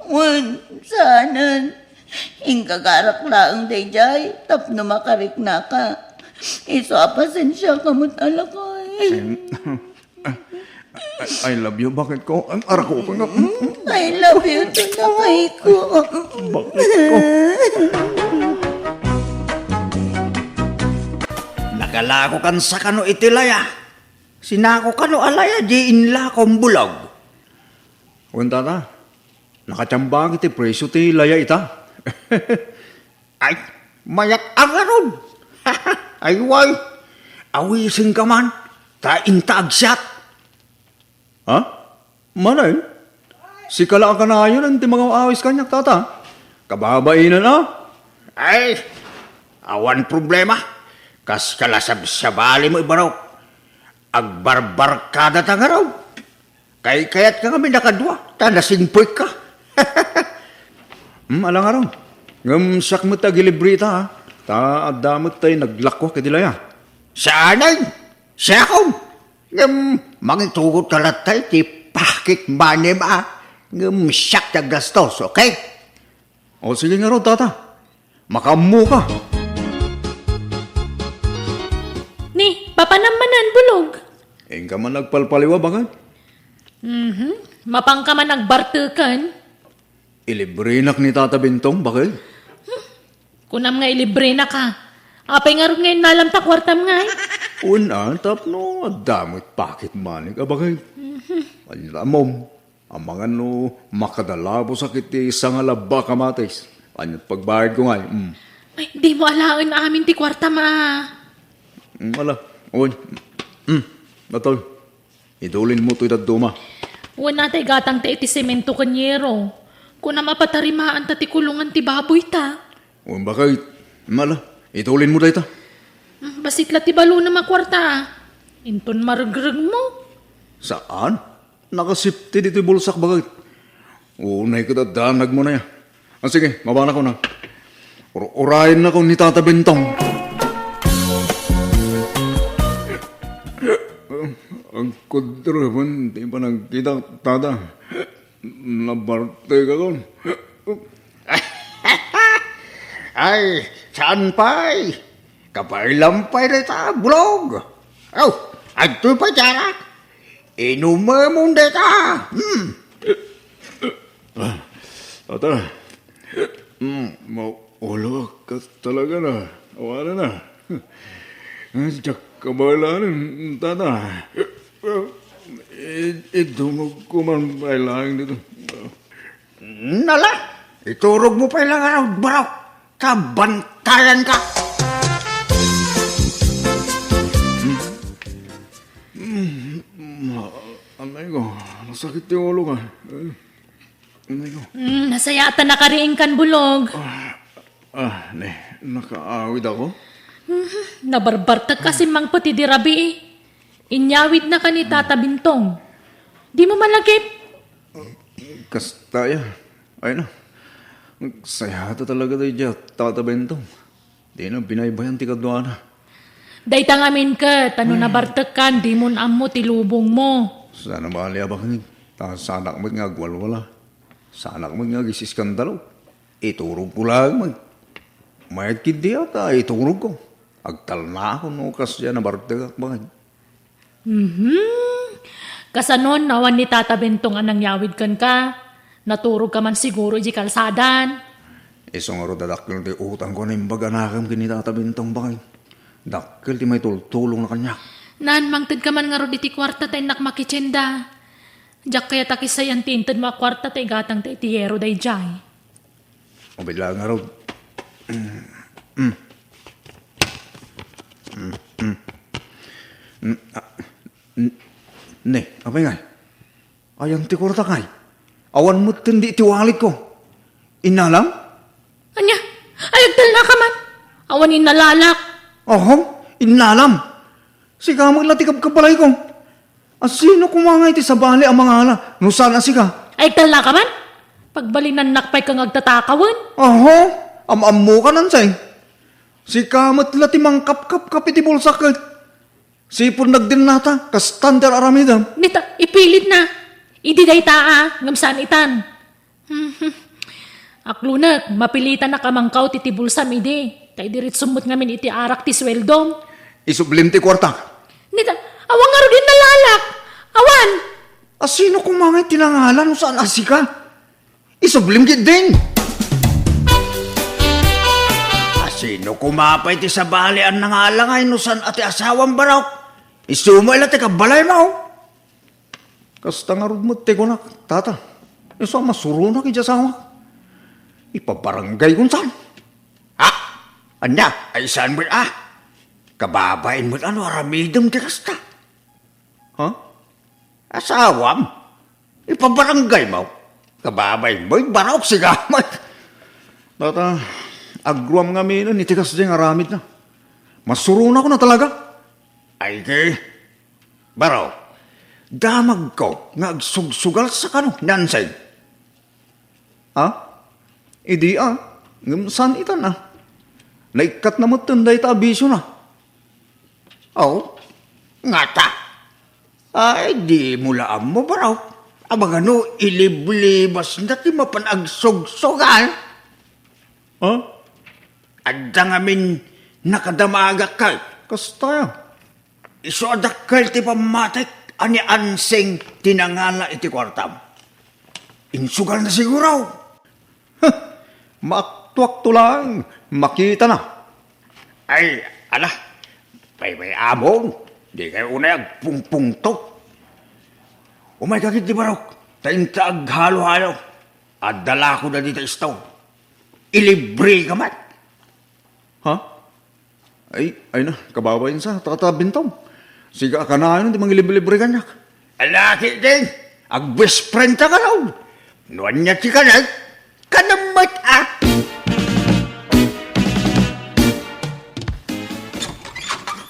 Wan, sanan. Ingkagarak laang dayjay, tapno makarik na ka. Iso apasensya ka mo't alakay. I love you. Bakit ko? Ang arako ko nga. I love you to nakay ko. Bakit ko? Nagalako kan sa kano itilaya. Sinako kano alaya di inla kong bulag. Kunta ta, nakachambang iti preso ti laya ita. Ay, mayak agaron. Ay, way. Awisin ka man. Ta intaagsyat. Ha? Manay? Si kala ka na yun, ang mga awis kanyak tata. Kababainan na. Ay, awan problema. Kas kalasab sa bali mo ibaraw. Agbarbar kada ta nga raw. Kayat ka kami nakadwa. Tanasingpoy ka. Alang araw. Ngam sak mo tagilibrita ha. Ta adamot tayo naglakwa kadilaya. Saanay? Siya ko. Ngam mangitugot kalatay ti pakit manim ha. Ngam siyak na gastos, okay? O sige nga raw, tata. Makamu ka. Ni, papanamanan bulog. Ing ka man nagpalpaliwa bagay. Mapang ka man nagbartukan. Ilibrinak ni Tata Bintong bagay. Kunam nga ilibre na ka. Apay nga rin ngayon nalam ta kwartam nga eh. Una, tapno, adamit pakit manig, abagay. Alamom, ang mga no, makadalabo sa kiti isang alaba kamatis. Anyat pagbayad ko nga, Ay, di mo alaan na amin ti kwartam ah. Wala, oy. Natol, idulin mo to'y daduma. Wala tayo gatang ta iti semento kanyero. Kung na mapatarimaan ta ti kulungan ti baboy ta. O bakit, mala, idulin mo dahi ta. Basit la ti balo na makwarta ah. Inton marugrug mo. Saan? Nakasipti dito bulsak bagay. Unay ko dadanag mo na yan. Sige, mabana ko na. Urayin na ko ni Tata Bintong. Ang kudro, di pa nagkita, Tata. Nabarte ka kon. Ay, saan pa'y? Kapay lampay na ta, bulog. Oh, agto pa dyan. Inuman mo na ta. Tata, maulo ka talaga na. Awala na. Diyak kabalanan, Tata. Idungog ko man kailangan dito. Nala, iturog mo pa ilang araw, barok. Kabantayan ka. Anay ko, nasakit yung ulo ka. Anay ko. Nasayatan na kariing kan bulog. Nakaawid ako. Nabarbartag kasi mang pati di rabi eh. Inyawid na ka ni Tata Bintong. Di mo malagip. Kastaya. Ay na. Sayata talaga tayo dyan, Tata Bentong. Di na binaybayan ti kadwana. Day tangamin ka, tano nabartag kan, di mo amo tilubong mo. Sana bali abang sanak mo nga gwalwala. Sanak mo nga gisiskandalo. Iturog ko lang mag. Mayat kidi ata, iturog ko. Agtal na ako no kasya na bartag akbang. Kasanon, nawan ni Tata Bentong anang yawid kan ka. Naturog ka man siguro di kalsadan. Isong aro dadakil ti utang ko na imbaga nakam kinita Bentong bakay. Dakil ti may tulong na kanya. Nan, mangtid ka man nga ro di ti kwarta tayo nakmakitsenda. Diyak kaya takisayan tinted mga kwarta tayo gatang tayo tiyero day jay. O bigla nga ro. Ne, apay nga? Ayang ti kurta kay. Awan mo tindi ti walit ko. Inalam? Anya, ayagdal na ka man. Awan inalalak. Inalam. Sika maglatikab ka palay ko. Sino kumangay ti sa bali ang mga ala? Nusan na sika? Ayagdal na ka man. Pagbalinan nakpay kang agtatakawan. Am-ammo ka nansay. Sika matla ti mangkap-kap iti bulsakit. Sipon nagdin nata, kastander aramidam. Nita, ipilit na. Idi day taa, ngamsaan itan. Aklunag, mapilitan na kamangkaw titibulsam idi. Kay dirit sumot ngamin iti arak ti sweldom. Isublim ti kwarta. Nita, awang nga rin nalalak. Awan! Sino kumangay tinangalan no saan asika? Isublim gid din. Sino kumapay ti sa bali ang nangalangay no san ati asawang barok? Isumo ila ti kabalay mo. Kasta nga rod mo ti ko na, Tata. Isa masuro na kidya sawa. Ipabarangay kung saan. Anya, ay saan mo kababain mo ano aramidom ti kasta. Asawam? Ipabarangay mo. Kababain mo, barok sigamat. Tata, agruam nga minan, itikas dyan aramid na. Masuro na ko na talaga. Ay kay, baro, damag ko nga agsugsugal sa kano, nansay. Idi saan itan Naikat na mo tunday ta abisyo na. Nga ta. Ay, di mula mo baro. Abang ano, iliblibas na ti mapanagsugsuggal. Ha? Adda ngamin nakadamaga ka. Kasta. Iso adakal ti pamatik ani ansing tinangala iti kwartam. Insugal na siguro. Maaktuak to lang. Makita na. Ay, ala. May amon. Di kayo unay agpungpungto. Umay kakit di barok. Tainta aghalo-halo. At dala ko na dito istaw. Ilibre ka man. Ha? Ay na, kababayin sa tatabintaw. Siga ka na yun, di mangilibre kanyak. Alaki din. Ag-best friend ka raw. Nuwan niya si kanag. Kanamat ah.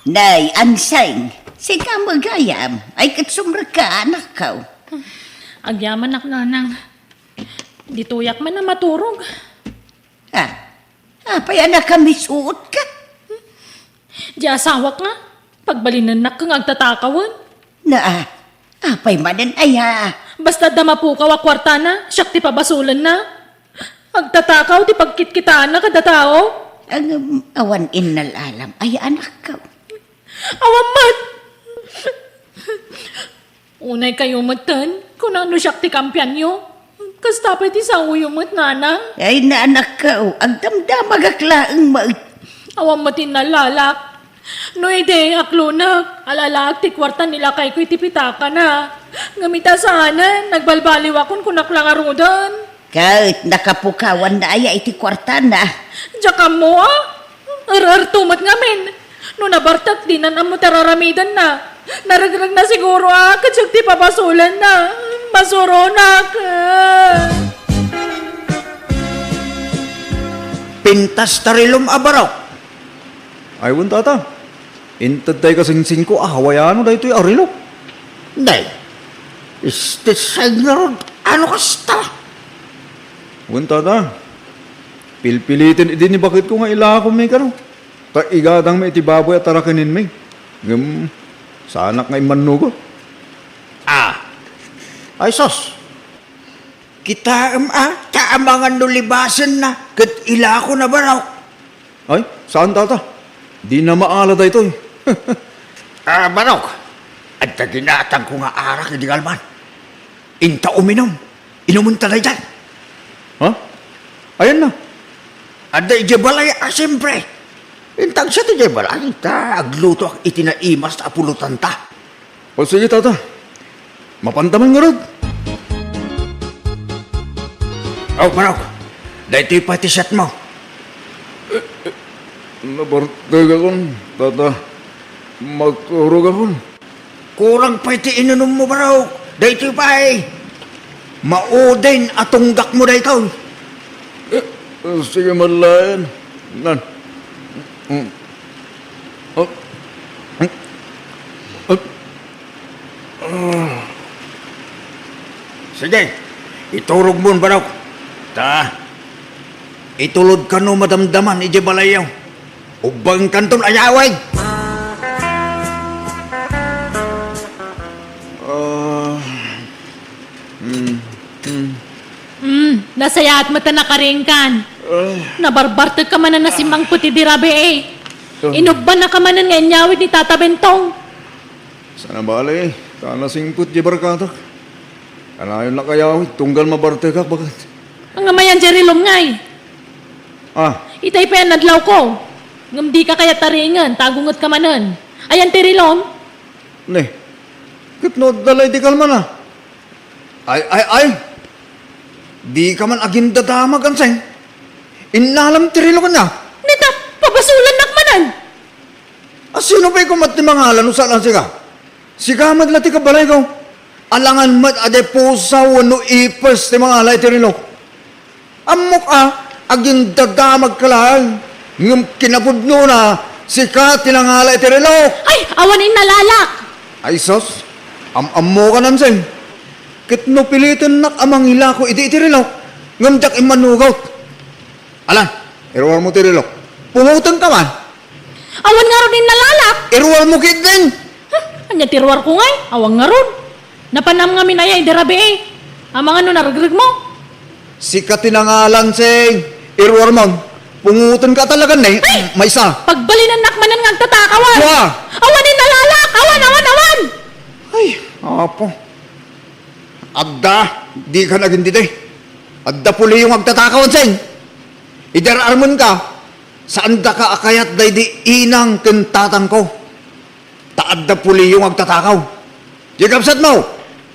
Nay, ansay. Sika magayam. Ay katsumra ka, anak ka. Agyaman ak nanang. Dituyak man na maturog. Ha? Apay anak kami suot ka. Di asawak nga. Pagbalinan kang agtatakawan. Na, apay manan ay ha. Basta damapu ka wa kwarta na, siyak ti pabasulan na. Agtatakaw ti pagkitkitaan na kada tao. Ang awan innal alam ay anak ka. Awamat! Unay kayo matan, kung ano siyak ti kampiyan nyo. Kastapay ti sawo mat nana. Ay na anak ka, ang damdamag aklaang maut. Awamatin na lalak. No ide, aklunak. Alalak ti kwarta nila kay ko'y tipitaka na. Ngamita sana, nagbalbaliw akon kunak lang arudan. Kahit nakapukawan na aya iti kwarta na. Diyan mo ah. Tumat ngamin. No nabartak dinan ang mo tararamidan na. Naragrag na siguro ah. Katsag ti papasulan na. Masuronak. Pintas tarilom abarok. Ay, wun tata. Intad tayo kasing ko, hawayano da ito'y arilo. Day. Istisay nga ron. Ano kasta? Wun tata. Pilpilitin idin ni bakit ko nga ila ako may kano. Ta igadang may itibaboy at tarakanin may. Ngam, sa anak nga imanugo. Ah. Ay sos. Kita kaamangan nulibasan na. Kat ila ko na baraw. Ay, saan tata? Di na maala da ito eh. Manok. At ginatang ko nga arak ni Galman. Inta uminom. Inumun talay dyan. Ha? Ayan na. At da ijabalay siyempre. Intang siya ti ijabalay. Ta agluto ang itinaimas na apulutan ta. O sige tata. Mapantaman nga rod. Oh, Manok. Da ito'y pati shot mo. Nabartag akong, tata. Magturog akong. Kurang pa iti inunom mo baraw. Da ito'y pa eh. Maudin atunggak mo da ikaw. Sige malayan. Nan. Sige, iturog mo baraw. Ta, itulod ka no madamdaman, ijabalayaw. Ubang kanton ayaway. Nasaya at mata nakaringkan. Nabarbartag ka man na nasimang puti di rabe eh. Inugban na ka man nga inyawid ni Tata Bentong. Sana bali, kana singput di barkatak. Kanayon na kaya, tunggal mabartag ka, bagat. Ang ngamayan Jerilom ngay. Itay pa yan nadlaw ko. Ngam di ka kaya taringan, tagungot ka manan. Ayan Terilom. Ne, kitno dalay di kalma na. Ay. Di ka man aging dadamag ang seng. Inalam tirilo ka niya. Nita, papasulan nakmanan. Sino ba'y kumat ni mangalan no saan siya? Siya madlati ka balay ko. Alangan mat ade pusa wano ipes ni mangalay tirilo. Amok aging dadamag ka lang. Ngam kinapudno na sika tinangalay tirilo. Ay, awanin nalalak. Ay sos, ammo ka nan seng. Kitno pilitin nak amang ila ko iti tirilo. Ngamdak imanugaw. Alan, iruwar mo tirilo. Pungutan ka man. Awan nga ron din nalalak. Iruwar mo kit din. Anya tirwar ko ngay, awang nga ron. Napanam nga minayay, derabe eh. Amang ano naragrag mo? Sika tinangalan seng. Iruwar mo. Pungutan ka talaga, ne. May isa. Pagbalinan nakmanan nga agtatakawan. Wa! Awanin nalalak! Awan! Ay, apo. Adda, di ka naging dito. Adda puli yung agtatakawan sen. Idararman ka. Saan da ka akayat day di inang kentatan ko. Taadda puli yung agtatakaw. Di kapsat mo.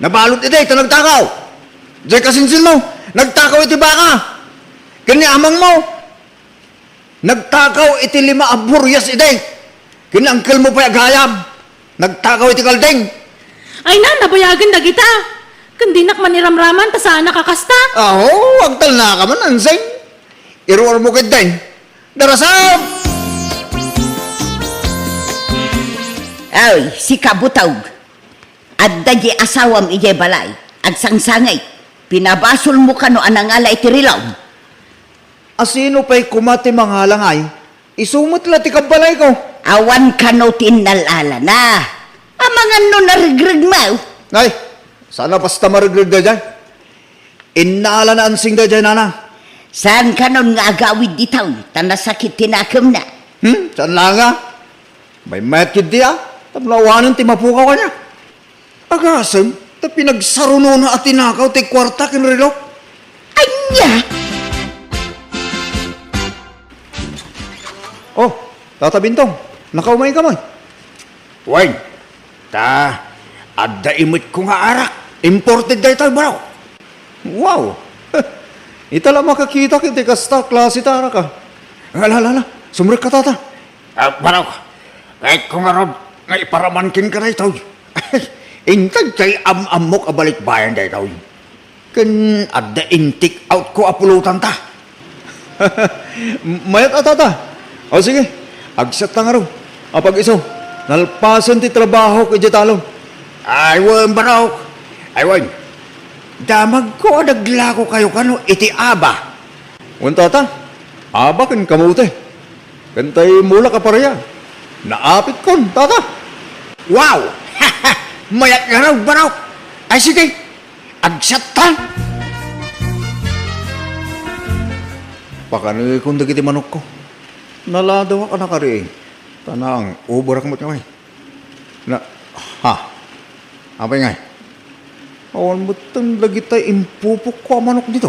Nabalot iti, ito nagtakaw. Di kasinsin mo. Nagtakaw iti baka. Kanyamang mo. Nagtakaw iti 5 aburyas iti. Kinangkel mo pa agayam. Nagtakaw iti kaldeng. Ay na, nabayagan na kita. Kundi nakmaniramraman, ta saan nakakasta. Aho, agtal na ka man, anseng. Iruar mo kit din. Darasam! Ay, si kabutaw. Adda di asawam ije balay. Agsangsangay. Pinabasol mo ka no anangala iti rilaw. Asino pa'y kumati mga halangay? Isumot la ti kabalay ko. Awan ka no tinalala na. Amangan no narigreg mo. Ay, sana basta mariglig da dyan. Inala na ansing da dyan, nana. Saan ka nun nga agawid ditaw? Tanasakit tinakam na. Saan lang nga? May matkid diya. Tamlawanan ti mapukaw ka niya. Agasam, ta pinagsaruno na at tinakaw ti kwarta kinrilo. Anya! Oh, Tata Bintong, nakaumay ka man. Wait, adda imit ko nga arak. Imported day tayo baraw. Wow! Itala makakita kiti kasta klase tara ka. Alala, sumrik ka tata. Baraw, kahit ko nga rod, nga iparamankin ka na ito. Intag kay amok abalik bayan day tayo. Kan adda intik out ko apulutan ta. Mayat atata. O sige, agsat na nga raw. Apag iso, nalpasan ti trabaho kay Jetalo. Aywan baraw. Aywan. Damag ko adagla ko kayo kano iti aba. Wan tata, abakan kamuti. Kantay mula ka pareya. Naapit kon, tata. Wow! Mayat nga raw baraw. Ay sige, agsat ta. Pakanoy kung dagiti manok ko. Naladawa ka na kari. Tanang, ubarak mo niya na, apay ngay. Awan mo itong lagi tayo impupok ko ang manok dito.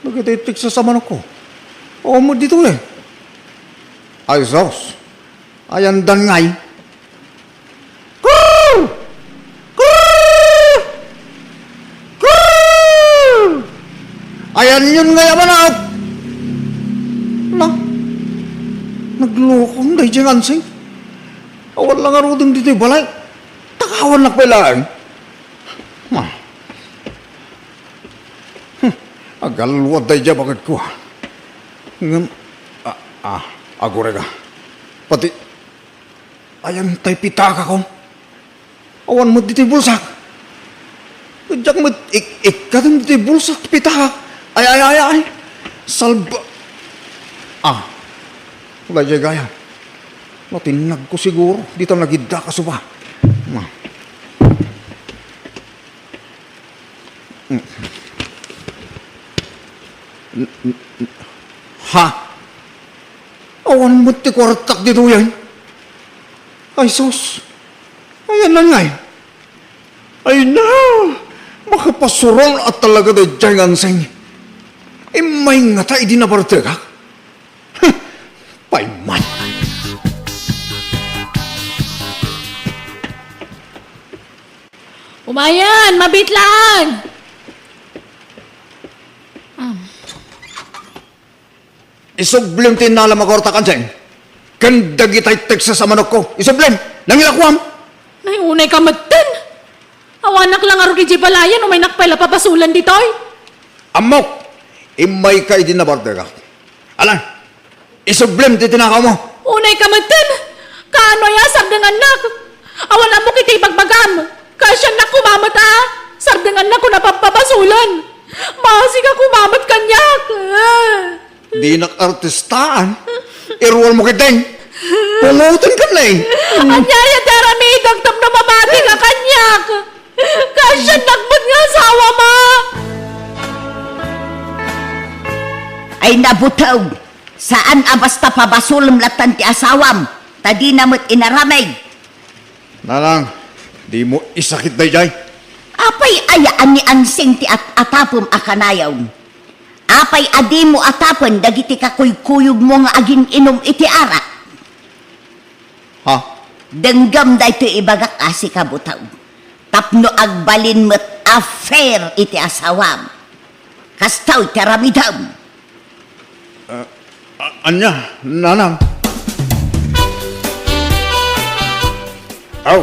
Lagi tayo tiksa sa manok ko. Awan mo dito eh. Ay, Sos. Ayan dan ngay. Kurr! Kurr! Kurr! Ayan yun ngay ang manok. Na, naglokong dahi dyan ansing. Awan lang arudong dito balay. Takawan lang pala. Agalwad dahi dyan bakit ko. Agure ka. Pati, ayan tayo pitaka ko. Awan mo dito bulsak. Diyak mo, ikatang dito bulsak pitaka. Ay. Salba. Wala dyan gaya. Matinag ko siguro. Dito nagidda ka suba. Ha? Awan mo ti kwartak dito yan. Ay, sus. Ayan na nga eh. Ay na. Makapasurong at talaga da dyan anseng. Eh, may nga tayo di nabarte ka. Paiman. Umayan, mabitlaan. Isublim tinala makortak anseng. Kanda kita'y teksa sa manok ko. Isublim. Nangilakwam. Nay, unay ka matin. Awanak lang aro kay balayan, umay nakpela papasulan ditoy. Amok. Imay ka idinabarte ka. Alan. Isublim ti tinakaw mo. Unay ka matin. Kaano ya, sardang anak. Awan mo kita'y bagbagam. Kasya na kumamat Sardang anak ko napapapasulan. Masi ka kumamat kanyak. Di nak-artistaan. Iruwal mo kiteng. Pungutin ka na eh. Anyaya darami, dagdam na mamati ka kanyak. Kasya nagbut nga asawa ma. Ay nabutaw. Saan basta pabasulom latan ti asawam? Tadi namot inaramay. Nanang, di mo isakit dayjay. Apay ayaan ni ansing ti atapom akanayaw. Apay adi mo atapon dagiti kakuy-kuyog mo nga agin inom iti arak. Ha? Denggam da ito ibagak asi kabutaw. Tapno agbalin mo't affair iti asawam. Kastaw ti ramidam. Anya, nanang. Aw,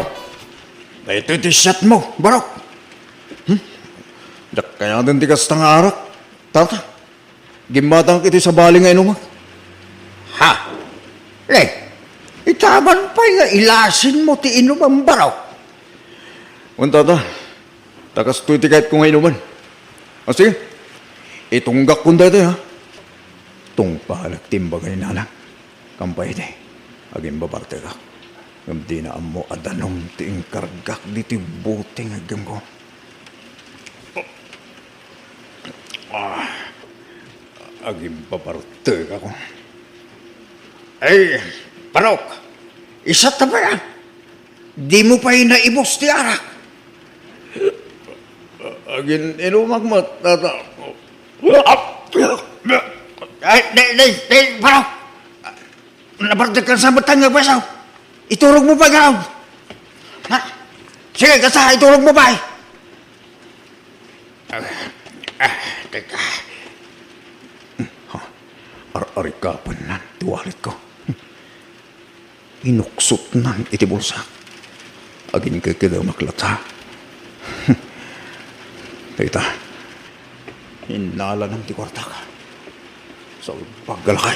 dahito iti shot mo, barok. Dak kaya din ti kastang arak. Tata, gimbatang iti sa bali nga inumak. Ha? Le, itaman pa nga ilasin mo ti inuman barok. Tata, takas tu iti kahit kung nga inuman. O sige, itunggak kong dito ha. Tung pahalag timba ni nanang. Kampay di, aging babarte ka. Ngam di na mo adanong ting kargak diti buting agam ko. Aging babarte ka ko. Ay, Parok, isa ta ba yan? Di mo pa inaibos ti arak. Aging inumag mo, tata. Ay, Parok! Nabardag ka sa batang nga basaw. Iturog mo ba gano'n? Ha? Sige, kasa, iturog mo ba eh? Teka. Ari ka pa nan, tuwalit ko. Inuksot nan iti bulsak. Agin ka kada maklata. Tita, hinala ng ti kwarta ka. Sa paggalakay.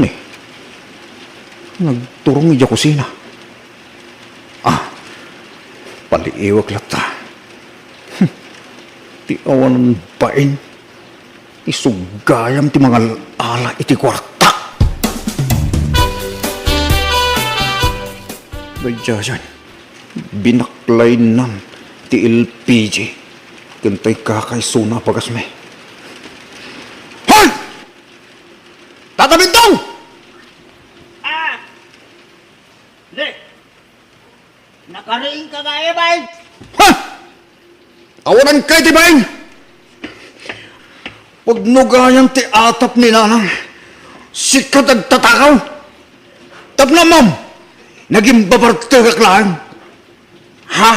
Ni, nagturong iya kusina. Paliiwag lata. Ti awan bain. Isugayam ti mga ala iti kwarta. Badyasan, binaklay nan ti LPG. Kantay kakay suna pagasme. Hoy! Tatabintong! Nakariing ka gaya ba? Ha! Awanan kay ti bain! Pag nugayang ti atap ni nanang, sikat nagtatakaw. Tapna ma'am, naging babartagak lang. Ha?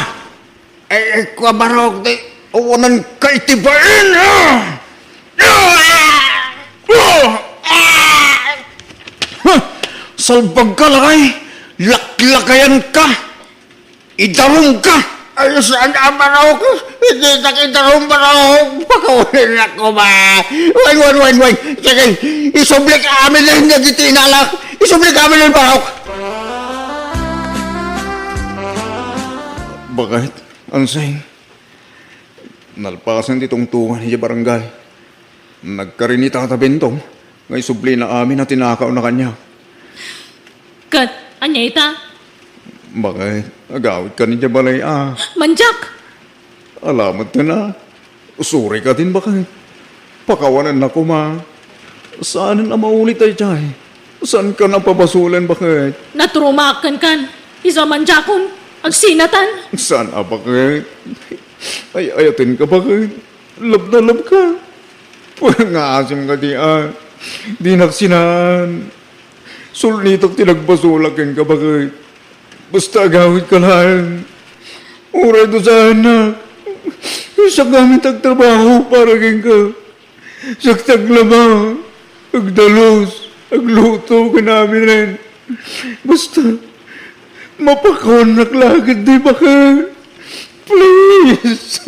Kwa barok di, awanan kay ti bain! Salbag ka lakay, laklakayan ka, idarong ka. Ay, saan ang manok? Hindi nakita ng manok. Pakawin ako ba? Wan. Sige, isublik amin lang na gitinalak. Isublik amin lang manok. Bakit? Ansay? Nalpasan di tungtungan niya barangay. Nagkarinita ka bentong. Ngay subli na amin na tinakaw na kanya. Kat, anya ita? Bakit? Agawit ka niya balay Manjak! Alamat ka na. Usuri ka din bakit? Pakawanan na ko ma. Saan na maulit ay chay? Saan ka na papasulan bakit? Natrumakan kan. Isa manjakon. Agsinatan. Saan bakit? Ay ayatin ka bakit? Lab na lab ka. Pangasim ka di Di naksinan. Sulnitok tinagbasulakin ka bakit? Basta agawit ka lang. Uray do sa anak. Sa gamit ang trabaho para ka. Sa taglaba, agdalos, agluto ka namin rin. Basta, mapakawanak lagad di ba ka? Please.